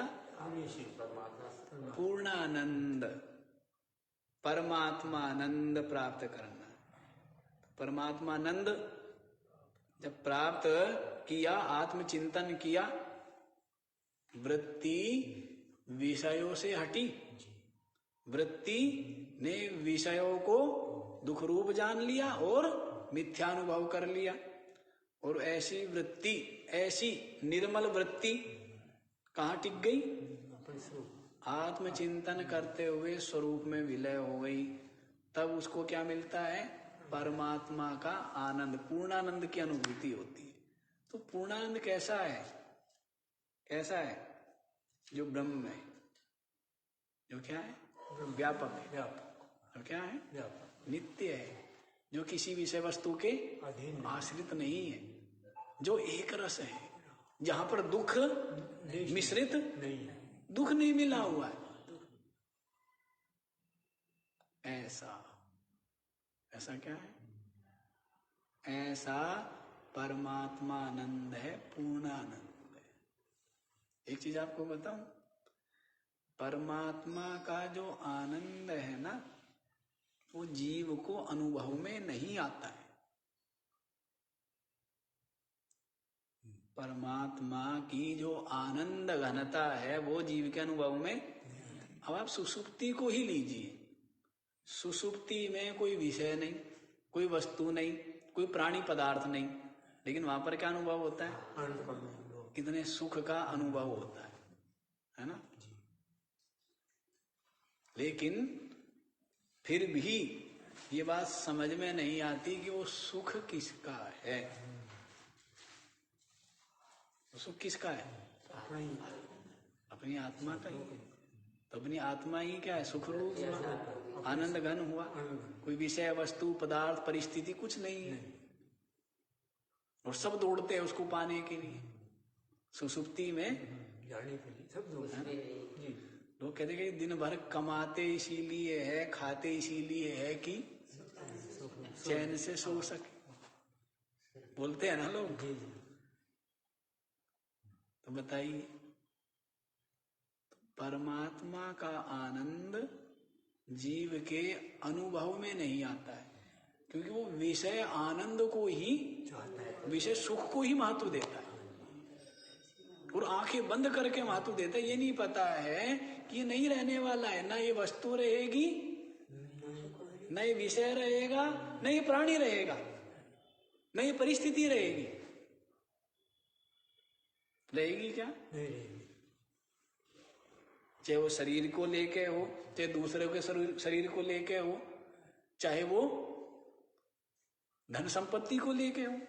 [SPEAKER 1] पूर्णानंद, परमात्मानंद प्राप्त करना। परमात्मानंद जब प्राप्त किया, आत्मचिंतन किया, वृत्ति विषयों से हटी, वृत्ति ने विषयों को दुख रूप जान लिया और मिथ्यानुभव कर लिया। और ऐसी वृत्ति, ऐसी निर्मल वृत्ति कहाँ टिक गई? आत्मचिंतन करते हुए स्वरूप में विलय हो गई। तब उसको क्या मिलता है? परमात्मा का आनंद, पूर्णानंद की अनुभूति होती है। तो पूर्णानंद कैसा है? कैसा है? जो ब्रह्म है, जो क्या है? व्यापक है। जो क्या है? नित्य है, जो किसी विषय वस्तु के आश्रित नहीं है, जो एक रस है, जहां पर दुख मिश्रित नहीं है, दुख नहीं मिला हुआ है। ऐसा क्या है? ऐसा परमात्मा आनंद है, पूर्णानंद है। एक चीज आपको बताऊं, परमात्मा का जो आनंद है ना, वो जीव को अनुभव में नहीं आता है। परमात्मा की जो आनंद घनता है वो जीव के अनुभव में। अब आप सुषुप्ति को ही लीजिए, सुषुप्ति में कोई विषय नहीं, कोई वस्तु नहीं, कोई प्राणी पदार्थ नहीं, लेकिन वहां पर क्या अनुभव होता है? कितने सुख का अनुभव होता है ना? लेकिन फिर भी ये बात समझ में नहीं आती कि वो सुख किसका है। वो सुख किसका है? अपनी आत्मा का ही। तो अपनी आत्मा ही क्या है? सुख रूप आनंद घन हुआ। कोई विषय वस्तु पदार्थ परिस्थिति कुछ नहीं है, और सब दौड़ते हैं उसको पाने के लिए। सुसुप्ति में जाने के लिए सब दौड़ते हैं। लोग कहते हैं कि दिन भर कमाते इसीलिए है, खाते इसीलिए है कि चैन से सो सके, बोलते हैं ना लोग। तो बताइए, परमात्मा का आनंद जीव के अनुभव में नहीं आता है, क्योंकि वो विषय आनंद को ही, विषय सुख को ही महत्व देता है, और आंखें बंद करके महत्व देता है। ये नहीं पता है कि ये नहीं रहने वाला है, ना ये वस्तु रहेगी, न ये विषय रहेगा, न ये प्राणी रहेगा, न ये परिस्थिति रहेगी। रहेगी क्या? नहीं रहेगी। चाहे वो शरीर को लेके हो, चाहे दूसरे के शरीर को लेके हो, चाहे वो धन संपत्ति को लेके हो,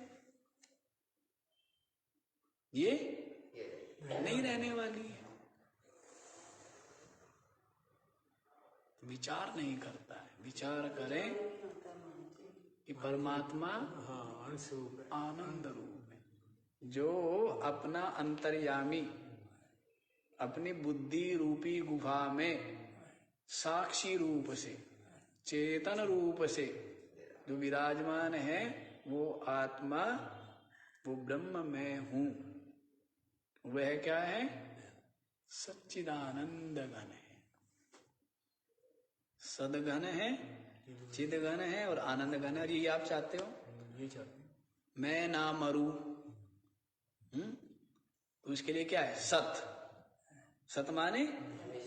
[SPEAKER 1] ये नहीं रहने वाली है। विचार नहीं करता है। विचार करें कि परमात्मा आनंद रूप है, जो अपना अंतर्यामी अपनी बुद्धि रूपी गुफा में साक्षी रूप से, चेतन रूप से जो विराजमान है, वो आत्मा, वो ब्रह्म मैं हूं। वह क्या है? सच्चिदानंद घन है, सदघन है, चिदघन है और आनंद घन है। और ये आप चाहते हो? ये चाहते हैं। मैं ना मरूं, तो उसके लिए क्या है? सत। सत माने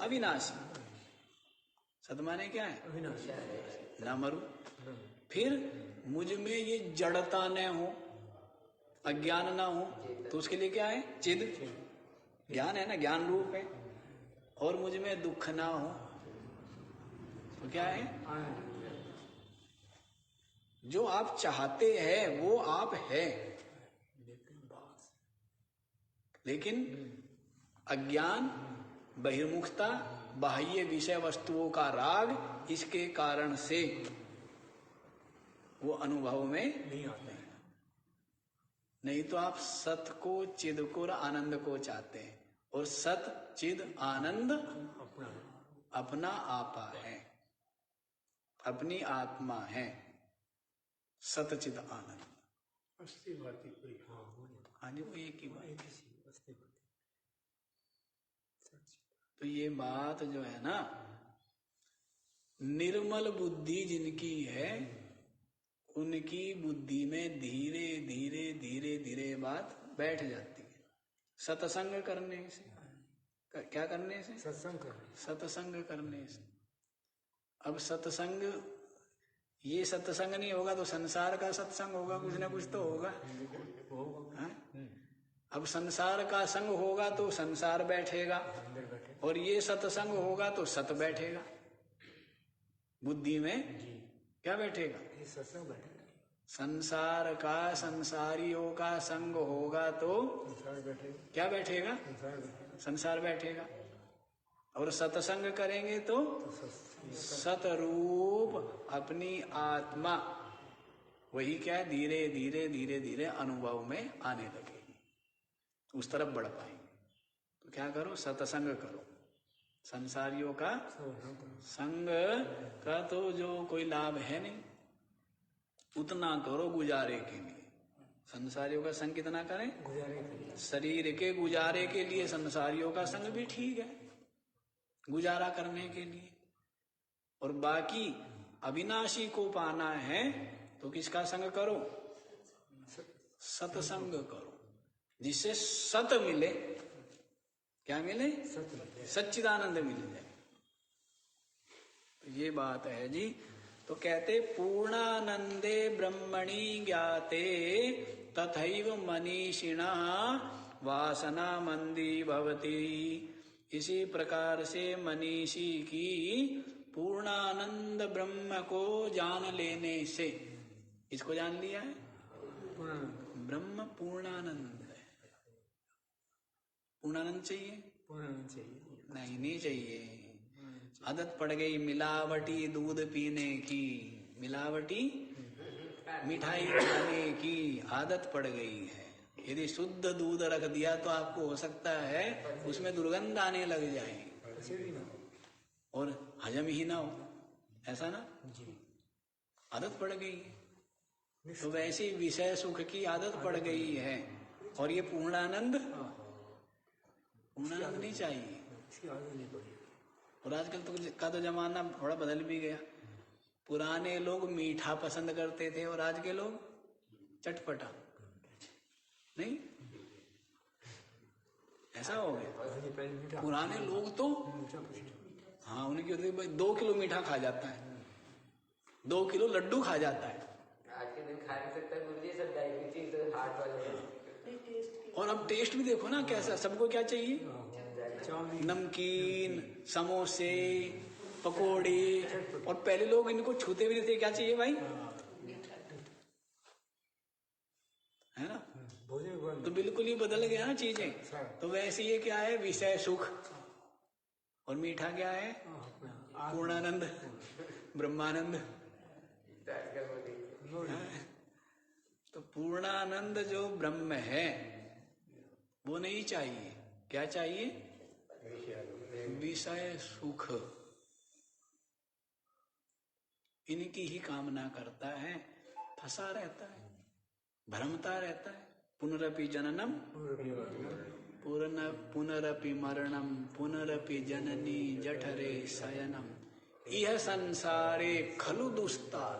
[SPEAKER 1] अविनाशी। सत माने क्या है? अविनाशी, ना मरूं। फिर मुझ में ये जड़ता न हो, अज्ञान ना हो, तो उसके लिए क्या है? चिद। ज्ञान है ना, ज्ञान रूप है। और मुझ में दुख ना हो, तो क्या है? जो आप चाहते हैं वो आप है, लेकिन अज्ञान, बहिर्मुखता, बाह्य विषय वस्तुओं का राग, इसके कारण से वो अनुभव में नहीं आते हैं। नहीं तो आप सत को, चिद को और आनंद को चाहते हैं, और सत चिद आनंद अपना आपा है, अपनी आत्मा है। सतचिद आनंद।
[SPEAKER 2] अस्ति भाति कोई।
[SPEAKER 1] हाँ जी, वो एक ही बात है। तो ये बात जो है ना, निर्मल बुद्धि जिनकी है उनकी बुद्धि में धीरे धीरे धीरे धीरे बात बैठ जाती है। सत्संग करने से, क्या करने से? सत्संग करने से। अब सत्संग, ये सत्संग नहीं होगा तो संसार का सत्संग होगा, कुछ ना कुछ तो होगा। अब संसार का संग होगा तो संसार बैठेगा, और ये सत्संग होगा तो सत बैठेगा। बुद्धि में क्या बैठेगा? संसार का, संसारियों का संग होगा तो क्या बैठेगा? संसार बैठेगा। और सत्संग करेंगे तो सतरूप अपनी आत्मा, वही क्या है, धीरे धीरे धीरे धीरे अनुभव में आने लगेगी, उस तरफ बढ़ पाएंगे। तो क्या करो? सत्संग करो। संसारियों का संग का तो जो कोई लाभ है नहीं, उतना करो गुजारे के लिए। संसारियों का संग कितना करें? शरीर के गुजारे के लिए संसारियों का संग भी ठीक है, गुजारा करने के लिए। और बाकी अविनाशी को पाना है तो किसका संग करो? सत्संग करो, जिससे सत मिले। क्या मिले? सच्चिदानंद मिल जाए। तो ये बात है जी। तो कहते पूर्णानंदे ब्रह्मणि ज्ञाते तथैव मनीषिणः वासना मंदी भवति। इसी प्रकार से मनीषी की पूर्णानंद ब्रह्म को जान लेने से, इसको जान लिया है, ब्रह्म पूर्णानंद है। पूर्णानंद चाहिए? नहीं चाहिए। आदत पड़ गई मिलावटी दूध पीने की, मिलावटी मिठाई खाने की आदत पड़ गई है। यदि शुद्ध दूध रख दिया तो आपको हो सकता है उसमें दुर्गंध आने लग जाए और हजम ही ना हो, ऐसा ना? आदत पड़ गई है। तो वैसी विषय सुख की आदत पड़ गई है। और ये पूर्णानंद नहीं चाहिए। और आजकल तो जमाना थोड़ा बदल भी गया। पुराने लोग मीठा पसंद करते थे और आज के लोग चटपटा, नहीं? ऐसा हो गया। पुराने लोग तो हाँ, उनकी 2 किलो मीठा खा जाता है, 2 किलो लड्डू खा जाता है।
[SPEAKER 3] आज के दिन खा नहीं सकता गुरुजी, सब डायबिटीज हार्ट वाले।
[SPEAKER 1] और अब टेस्ट भी देखो ना कैसा, सबको क्या चाहिए? नमकीन, समोसे, पकोड़े। और पहले लोग इनको छूते भी नहीं थे। क्या चाहिए भाई? है ना? तो बिल्कुल ही बदल गया ना चीजें। तो वैसे ये क्या है? विषय सुख। और मीठा क्या है? पूर्णानंद, ब्रह्मानंद। तो पूर्णानंद जो ब्रह्म है वो नहीं चाहिए। क्या चाहिए? विषय सुख। इनकी ही कामना करता है, फंसा रहता है, भ्रमता रहता है। पुनरपि जननम पुनरपि मरणम पुनरपि जननी जठरे शयनम यह संसारे खलु दुस्तार।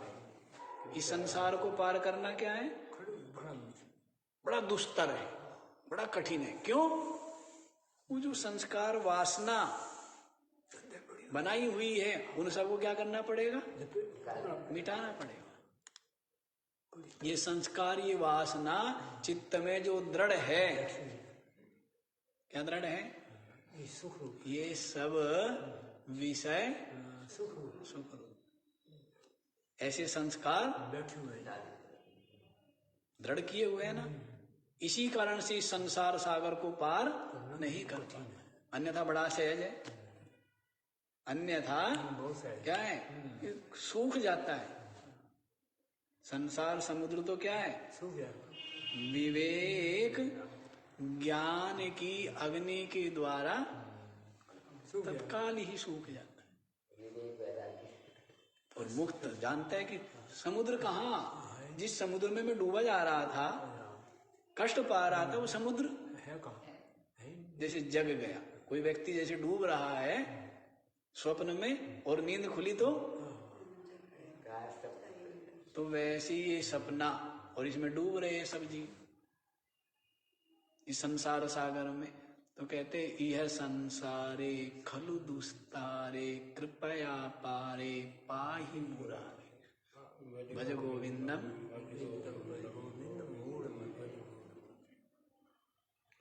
[SPEAKER 1] इस संसार को पार करना क्या है? बड़ा दुस्तर है, बड़ा कठिन है। क्यों? वो जो संस्कार वासना बनाई हुई है उन सबको क्या करना पड़ेगा? मिटाना पड़ेगा। ये संस्कार, ये वासना चित्त में जो दृढ़ है, क्या दृढ़ है? ये सब विषय सुख। ऐसे संस्कार दृढ़ किए हुए हैं ना, इसी कारण से संसार सागर को पार नहीं कर पाता। अन्यथा बड़ा सहज है, अन्यथा क्या है? सूख जाता है। संसार समुद्र तो क्या है? विवेक ज्ञान की अग्नि के द्वारा तत्काल ही सूख जाता है। और मुक्त जानता है कि समुद्र कहाँ, जिस समुद्र में मैं डूबा जा रहा था, कष्ट पा रहा था, वो समुद्र
[SPEAKER 4] है कहाँ? है
[SPEAKER 1] जैसे जग गया। कोई व्यक्ति जैसे डूब रहा है स्वप्न में और नींद खुली तो वैसे ये सपना, और इसमें डूब रहे हैं सब जीव इस संसार सागर में। तो कहते यह संसारे खलु दुस्तारे कृपया पारे पाहि मुरारे भज गोविंदम।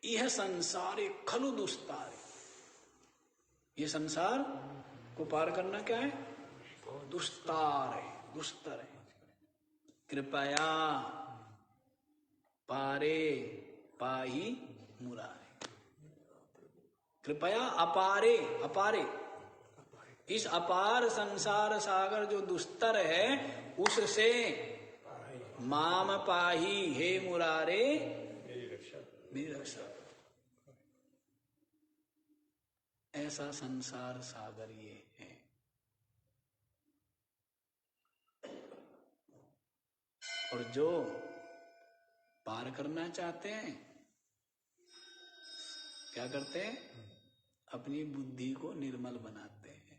[SPEAKER 1] यह संसारे खलु दुस्तारे, ये संसार को पार करना क्या है? दुस्तार है, दुस्तर है। कृपया पारे पाही मुरारे, कृपया अपारे, अपारे इस अपार संसार सागर जो दुस्तर है उससे माम पाही हे मुरारे मेरी रक्षा। ऐसा संसार सागर ये है। और जो पार करना चाहते हैं क्या करते हैं? अपनी बुद्धि को निर्मल बनाते हैं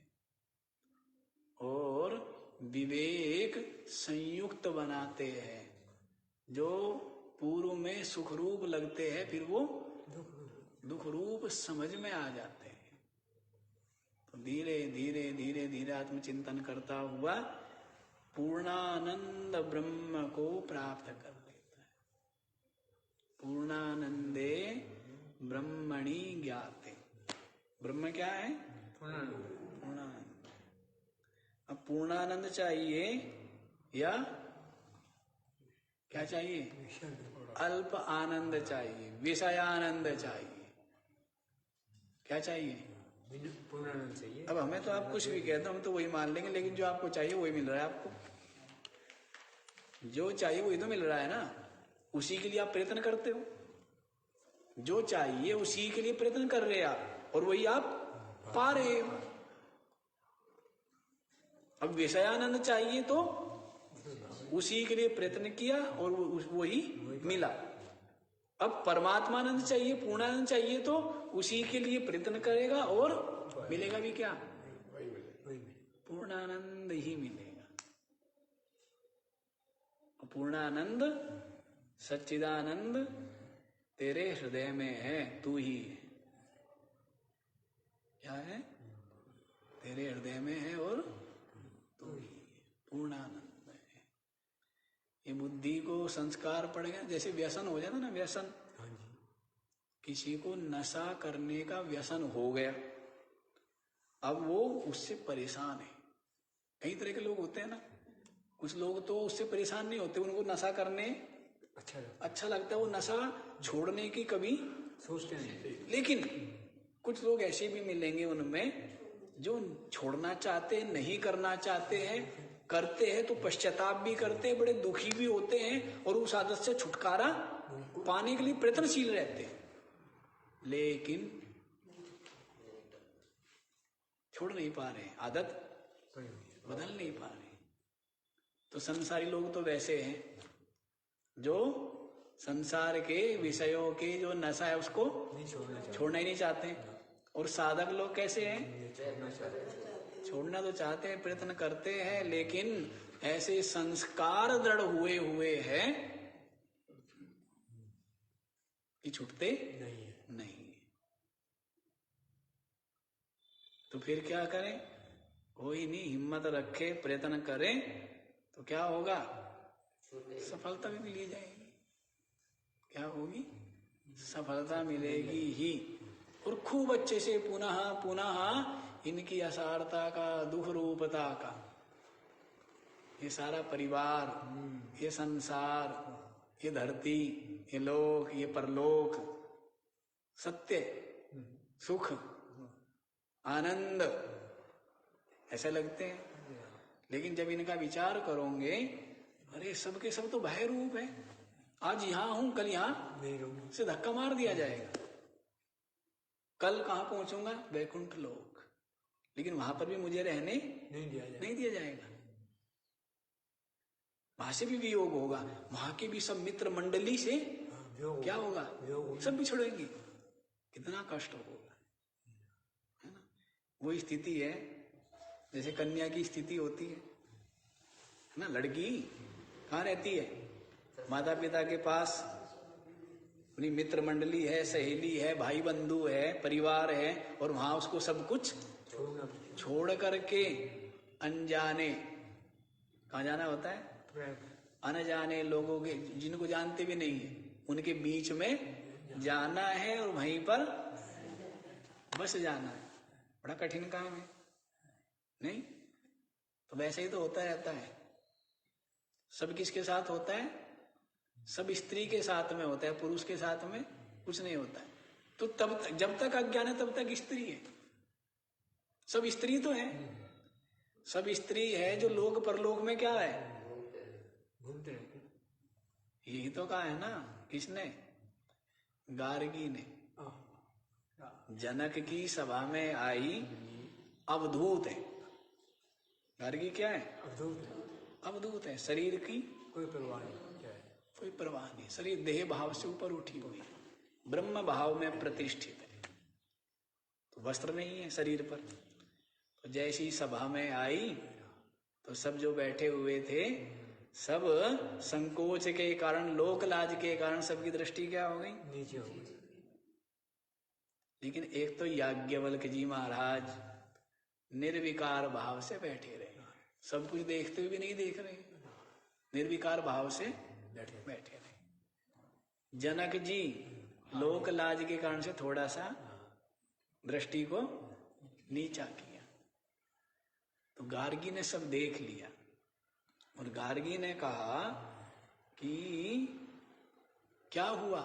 [SPEAKER 1] और विवेक संयुक्त बनाते हैं। जो पूर्व में सुख रूप लगते हैं फिर वो दुख रूप समझ में आ जाते हैं। तो धीरे धीरे धीरे धीरे आत्मचिंतन करता हुआ पूर्णानंद ब्रह्म को प्राप्त कर लेता है। पूर्णानंदे ब्रह्मणि ज्ञाते। ब्रह्म क्या है? पूर्णानंद। अब पूर्णानंद चाहिए या क्या चाहिए? अल्प आनंद चाहिए, विषयानंद चाहिए। क्या चाहिए?
[SPEAKER 4] पूर्णानंद चाहिए।
[SPEAKER 1] अब हमें तो आप कुछ भी कहते हो हम तो वही मान लेंगे, लेकिन जो आपको चाहिए वही मिल रहा है। आपको जो चाहिए वही तो मिल रहा है ना, उसी के लिए आप प्रयत्न करते हो। जो चाहिए उसी के लिए प्रयत्न कर रहे हैं आप, और वही आप पा रहे हो। अब विषयानंद चाहिए तो उसी के लिए प्रयत्न किया और वही मिला। अब परमात्मानंद चाहिए, पूर्णानंद चाहिए तो उसी के लिए प्रयत्न करेगा और मिलेगा भी क्या? पूर्णानंद ही मिलेगा। पूर्णानंद सच्चिदानंद तेरे हृदय में है, तू ही है। क्या है? तेरे हृदय में है और तू ही है, पूर्णानंद है। ये बुद्धि को संस्कार पड़ गया। जैसे व्यसन हो जाता ना, व्यसन, किसी को नशा करने का व्यसन हो गया, अब वो उससे परेशान है। कई तरह के लोग होते हैं ना, कुछ लोग तो उससे परेशान नहीं होते, उनको नशा करने अच्छा लगता है, वो नशा छोड़ने की कभी
[SPEAKER 4] सोचते नहीं।
[SPEAKER 1] लेकिन कुछ लोग ऐसे भी मिलेंगे उनमें जो छोड़ना चाहते हैं, नहीं करना चाहते हैं, करते हैं तो पश्चाताप भी करते हैं, बड़े दुखी भी होते हैं और उस आदत से छुटकारा पाने के लिए प्रयत्नशील रहते हैं, लेकिन छोड़ नहीं पा रहे, आदत बदल नहीं पा रहे। तो संसारी लोग तो वैसे हैं जो संसार के विषयों के जो नशा है उसको छोड़ना ही नहीं चाहते। और साधक लोग कैसे हैं? छोड़ना तो चाहते हैं, प्रयत्न करते हैं, लेकिन ऐसे संस्कार दृढ़ हुए हैं कि छूटते नहीं। तो फिर क्या करें? कोई नहीं, हिम्मत रखे, प्रयत्न करें तो क्या होगा? सफलता भी मिली जाएगी। क्या होगी? सफलता मिलेगी ही। और खूब अच्छे से पुनः पुनः इनकी असारता का, दुख रूपता का, ये सारा परिवार, ये संसार, ये धरती, ये लोक, ये परलोक, सत्य, सुख, आनंद ऐसे लगते हैं। लेकिन जब इनका विचार करोगे, अरे सब के सब तो बाह्य रूप है, आज यहां हूं कल यहां से धक्का मार दिया जाएगा, कल कहां पहुंचूंगा? वैकुंठ लोक, लेकिन वहां पर भी मुझे रहने नहीं दिया जाएगा। वहां से भी वियोग होगा, वहां के भी सब मित्र मंडली से क्या होगा, सब बिछड़ेंगे, कितना कष्ट होगा, है ना। वो स्थिति है जैसे कन्या की स्थिति होती है ना। लड़की कहाँ रहती है, माता पिता के पास, अपनी मित्र मंडली है, सहेली है, भाई बंधु है, परिवार है, और वहां उसको सब कुछ छोड़ करके अनजाने, कहाँ जाना होता है, अनजाने लोगों के, जिनको जानते भी नहीं है, उनके बीच में जाना है और वहीं पर बस जाना है। बड़ा कठिन काम है, नहीं? तो वैसे ही तो होता रहता है। सब किसके साथ होता है, सब स्त्री के साथ में होता है, पुरुष के साथ में कुछ नहीं होता है। तो तब तक, जब तक अज्ञान है तब तक स्त्री है, सब स्त्री तो है, सब स्त्री है। जो लोक परलोक में क्या है,
[SPEAKER 4] घूमते रहते।
[SPEAKER 1] यही तो कहा है ना, किसने, गार्गी ने। जनक की सभा में आई अवधूत है, गार्गी क्या है, अवधूत है, शरीर की
[SPEAKER 4] कोई परवाह नहीं, क्या है,
[SPEAKER 1] कोई परवाह नहीं, शरीर देह भाव से ऊपर उठी हुई है, ब्रह्म भाव में प्रतिष्ठित है, तो वस्त्र नहीं है शरीर पर। तो जैसी सभा में आई तो सब जो बैठे हुए थे, सब संकोच के कारण, लोक लाज के कारण सबकी दृष्टि क्या हो गई,
[SPEAKER 4] नीचे हो गई।
[SPEAKER 1] लेकिन एक तो याज्ञवल्क्य जी महाराज निर्विकार भाव से बैठे रहे, सब कुछ देखते हुए भी नहीं देख रहे, निर्विकार भाव से बैठे रहे। जनक जी लोक लाज के कारण से थोड़ा सा दृष्टि को नीचा किया, तो गार्गी ने सब देख लिया, और गार्गी ने कहा कि क्या हुआ,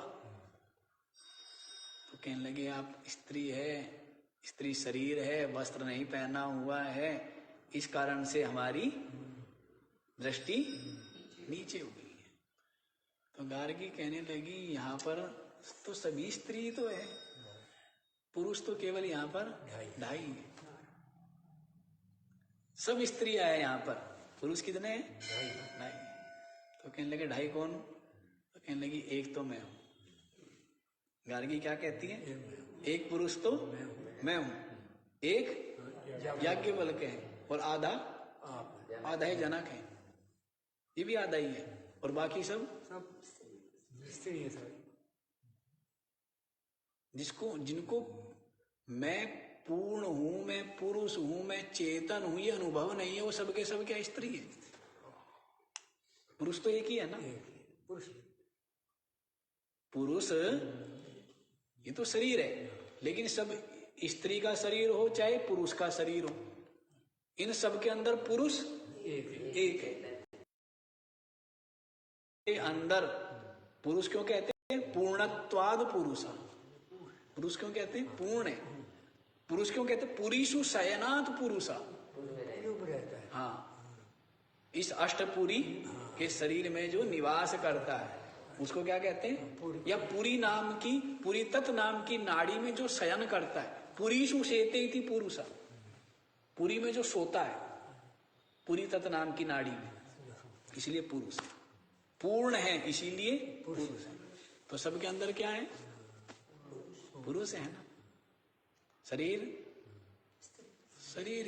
[SPEAKER 1] तो कहने लगे आप स्त्री है, स्त्री शरीर है, वस्त्र नहीं पहना हुआ है, इस कारण से हमारी दृष्टि नीचे हो गई है। तो गार्गी कहने लगी यहाँ पर तो सभी स्त्री तो है, पुरुष तो केवल यहाँ पर ढाई है, सब स्त्रियां है यहाँ पर, पुरुष कितने हैं, ढाई। तो कहने लगे ढाई कौन, तो कहने लगी एक तो मैं हूं। गार्गी क्या कहती है, एक पुरुष तो मैं हूं, एक याज्ञवल्क्य है, और आधा ही जनक है, ये भी आधा ही है, और बाकी सब
[SPEAKER 4] स्त्री है सारी।
[SPEAKER 1] जिनको मैं पूर्ण हूं, मैं पुरुष हूं, मैं चेतन हूं, ये अनुभव नहीं है, वो सबके सब क्या स्त्री है। पुरुष तो एक ही है ना, पुरुष ये तो शरीर है, लेकिन सब स्त्री का शरीर हो चाहे पुरुष का शरीर हो, इन सब के अंदर पुरुष एक है। अंदर पुरुष क्यों कहते हैं, पूर्णत्वाद पुरुषा, पुरुष क्यों कहते हैं, पूर्ण है। पुरुष क्यों कहते हैं, पुरीषु शयनात् पुरुषा, हाँ, इस अष्टपुरी के शरीर में जो निवास करता है उसको क्या कहते हैं, या पुरी नाम की, पुरी तत् नाम की नाड़ी में जो शयन करता है, पुरीषु शेते इति पुरुषा, पुरी में जो सोता है, पुरी तत् नाम की नाड़ी में, इसलिए पुरुष है, पूर्ण है इसीलिए पुरुष है। तो सबके अंदर क्या है, पुरुष है ना, शरीर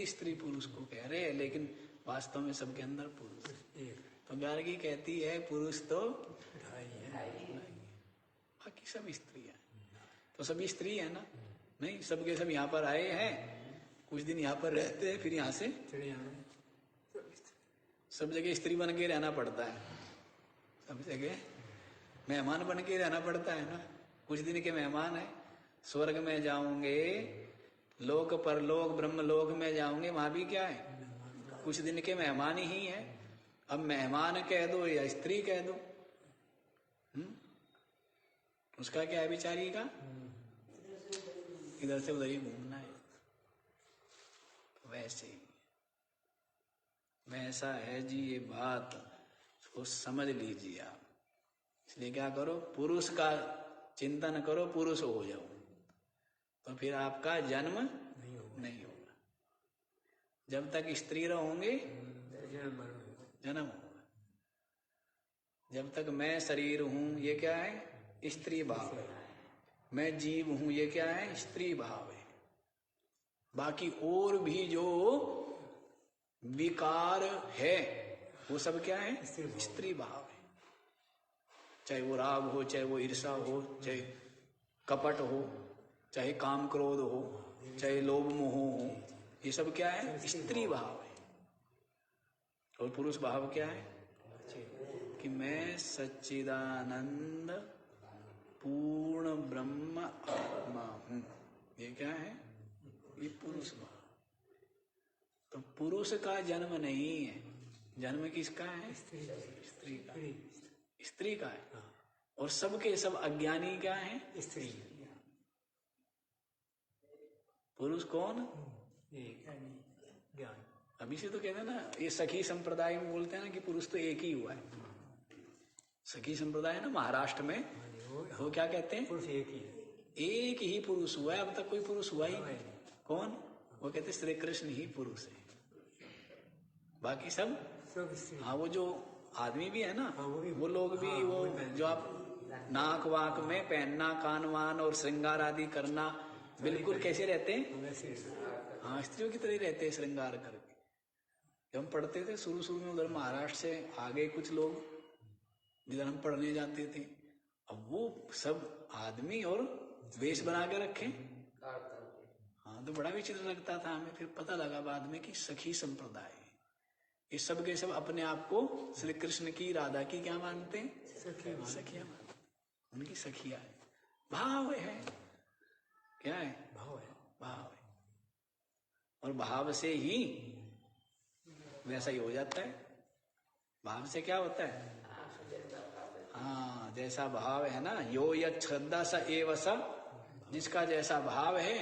[SPEAKER 1] स्त्री पुरुष को कह रहे हैं, लेकिन वास्तव में सबके अंदर पुरुष है। तो गार्गी कहती है पुरुष तो बाकी सब स्त्री है, तो सभी स्त्री है ना, नहीं सबके सब यहाँ पर आए हैं, कुछ दिन यहाँ पर रहते हैं, फिर यहाँ से सब जगह स्त्री बन के रहना पड़ता है, सब जगह मेहमान बन के रहना पड़ता है ना। कुछ दिन के मेहमान है, स्वर्ग में जाऊंगे, लोक परलोक ब्रह्मलोक में जाऊंगे, वहां भी क्या है, कुछ दिन के मेहमान ही है। अब मेहमान कह दो या स्त्री कह दो, उसका क्या है बेचारी का, इधर से उधर ही घूमना है। वैसा है जी ये बात, उसको समझ लीजिए आप। इसलिए क्या करो, पुरुष का चिंतन करो, पुरुष हो जाओ, तो फिर आपका जन्म नहीं होगा। जब तक स्त्री रहोगे जन्म होगा, जब तक मैं शरीर हूं ये क्या है? स्त्री भाव है। मैं जीव हूं ये क्या है? स्त्री भाव है। बाकी और भी जो विकार है वो सब क्या है? स्त्री भाव है। चाहे वो राग हो, चाहे वो ईर्षा हो, चाहे कपट हो, चाहे काम क्रोध हो, चाहे लोभ मोह हो, ये सब क्या है? स्त्री भाव है। और पुरुष भाव क्या है? कि मैं सच्चिदानंद पूर्ण ब्रह्म आत्मा हूं। ये क्या है? ये पुरुष भाव। तो पुरुष का जन्म नहीं है, जन्म किसका है? स्त्री का। स्त्री का है। और सबके सब अज्ञानी क्या है? स्त्री। पुरुष कौन? ज्ञान। अभी से तो कहते हैं ना, ये सखी संप्रदाय में बोलते हैं ना कि पुरुष तो एक ही हुआ है। सखी संप्रदाय है ना महाराष्ट्र में, वो क्या कहते हैं? पुरुष एक ही है। एक ही पुरुष हुआ है, अब तक कोई पुरुष हुआ ही नहीं। कौन? वो कहते श्री कृष्ण ही पुरुष है, बाकी सब हाँ वो जो आदमी भी है ना, वो लोग भी वो जो आप नाक वाक में पहनना, कान वान और श्रृंगार आदि करना, बिल्कुल कैसे रहते हैं? हाँ, स्त्रियों की तरह ही रहते हैं श्रृंगार करके। जब हम पढ़ते थे शुरू में उधर महाराष्ट्र से आगे कुछ लोग जिधर हम पढ़ने जाते थे, अब वो सब आदमी और वेश बना के रखे। हाँ, तो बड़ा विचित्र लगता था हमें। फिर पता लगा बाद में कि सखी संप्रदाय, ये सब के सब अपने आप को श्री कृष्ण की, राधा की क्या मानते हैं? सखिया मानते। उनकी सखिया है। भाव है। क्या है? भाव है। भाव है। और भाव से ही वैसा ही हो जाता है। भाव से क्या होता है? हाँ, जैसा भाव है ना, यो यत् श्रद्धा स एव स, जिसका जैसा भाव है।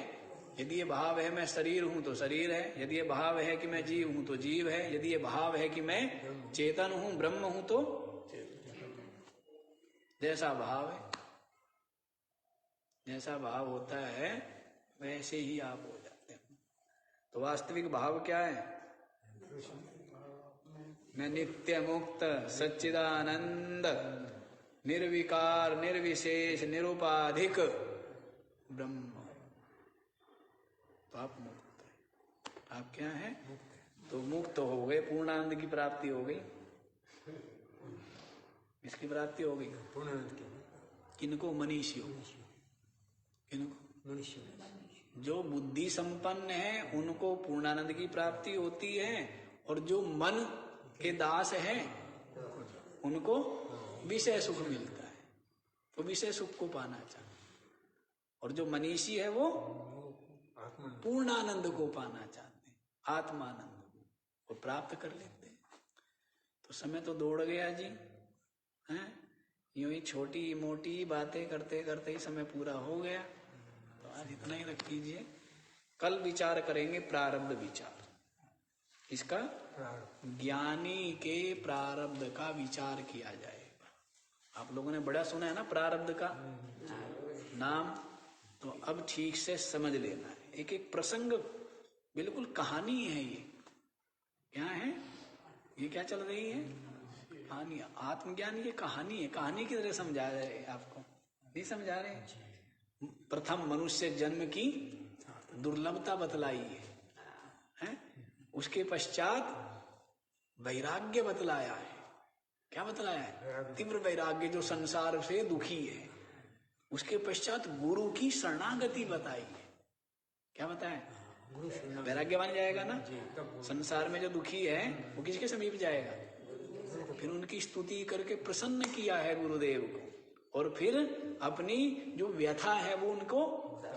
[SPEAKER 1] यदि ये भाव है मैं शरीर हूं तो शरीर है, यदि ये भाव है कि मैं जीव हूं तो जीव है, यदि ये भाव है कि मैं चेतन हूं, ब्रह्म हूं, तो जैसा भाव है, जैसा भाव होता है वैसे ही आप हो जाते हैं। तो वास्तविक भाव क्या है? मैं नित्य मुक्त सच्चिदानंद निर्विकार निर्विशेष निरुपाधिक ब्रह्म। तो आप मुक्त है। आप क्या है? तो मुक्त हो गए, पूर्णानंद की प्राप्ति हो गई। इसकी प्राप्ति हो गई पूर्णानंद की। किनको? मनीषियों। किनको? मनुष्य। जो बुद्धि संपन्न है उनको पूर्णानंद की प्राप्ति होती है, और जो मन के दास हैं उनको विषय सुख मिलता है। तो विषय सुख को पाना चाहते, और जो मनीषी है वो पूर्णानंद को पाना चाहते हैं, आत्मानंद को प्राप्त कर लेते हैं। तो समय तो दौड़ गया जी, हैं? यूं ही छोटी मोटी बातें करते करते ही समय पूरा हो गया। तो आज इतना ही रख लीजिए। कल विचार करेंगे प्रारब्ध विचार। इसका ज्ञानी के प्रारब्ध का विचार किया जाएगा। आप लोगों ने बड़ा सुना है ना प्रारब्ध का नाम, तो अब ठीक से समझ लेना है। एक एक प्रसंग बिल्कुल कहानी है। ये क्या है? ये क्या चल रही है? कहानी। आत्मज्ञान ये कहानी है। कहानी की तरह समझा रहे हैं आपको, नहीं समझा रहे। प्रथम मनुष्य जन्म की दुर्लभता बतलाई है? उसके पश्चात वैराग्य बतलाया है। क्या बतलाया है? तीव्र वैराग्य, जो संसार से दुखी है। उसके पश्चात गुरु की शरणागति बताई है। क्या बताया? वैराग्य बन जाएगा ना। संसार में जो दुखी है वो किसके समीप जाएगा? फिर उनकी स्तुति करके प्रसन्न किया है गुरुदेव को, और फिर अपनी जो व्यथा है वो उनको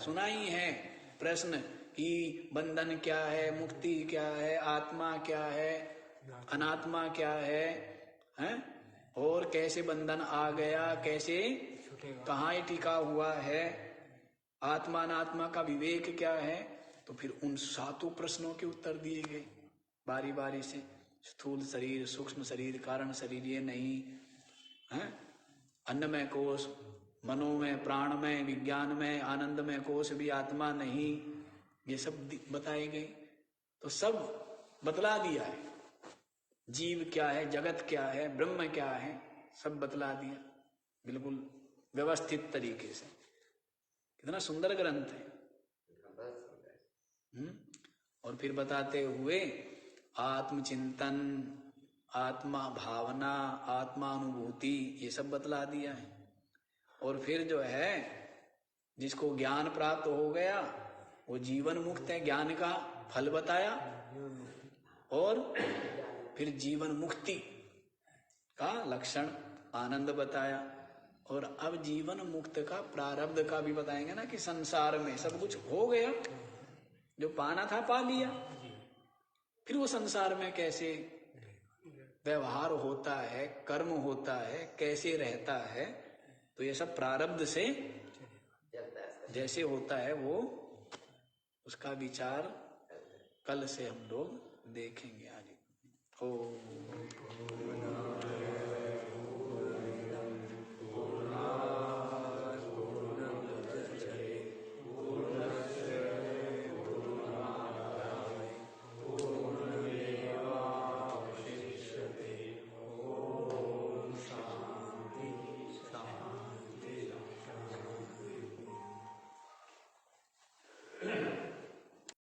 [SPEAKER 1] सुनाई है। प्रश्न कि बंधन क्या है, मुक्ति क्या है, आत्मा क्या है, अनात्मा क्या है, हैं? और कैसे बंधन आ गया, कैसे कहाँ टिका हुआ है, आत्मा अनात्मा का विवेक क्या है। तो फिर उन सातों प्रश्नों के उत्तर दिए गए बारी बारी से। स्थूल शरीर, सूक्ष्म शरीर, कारण शरीर ये नहीं है, अन्नमय कोश, मनोमय, प्राणमय, विज्ञानमय, आनंदमय कोश भी आत्मा नहीं, ये सब बताए गए। तो सब बतला दिया है। जीव क्या है, जगत क्या है, ब्रह्म क्या है, सब बतला दिया बिल्कुल व्यवस्थित तरीके से। कितना सुंदर ग्रंथ है। और फिर बताते हुए आत्मचिंतन, आत्मा भावना, आत्मानुभूति ये सब बतला दिया है। और फिर जो है जिसको ज्ञान प्राप्त हो गया वो जीवन मुक्त है, ज्ञान का फल बताया। और फिर जीवन मुक्ति का लक्षण आनंद बताया। और अब जीवन मुक्त का प्रारब्ध का भी बताएंगे ना, कि संसार में सब कुछ हो गया, जो पाना था पा लिया, फिर वो संसार में कैसे व्यवहार होता है, कर्म होता है, कैसे रहता है, तो ये सब प्रारब्ध से जैसे होता है वो उसका विचार कल से हम लोग देखेंगे आज। ओ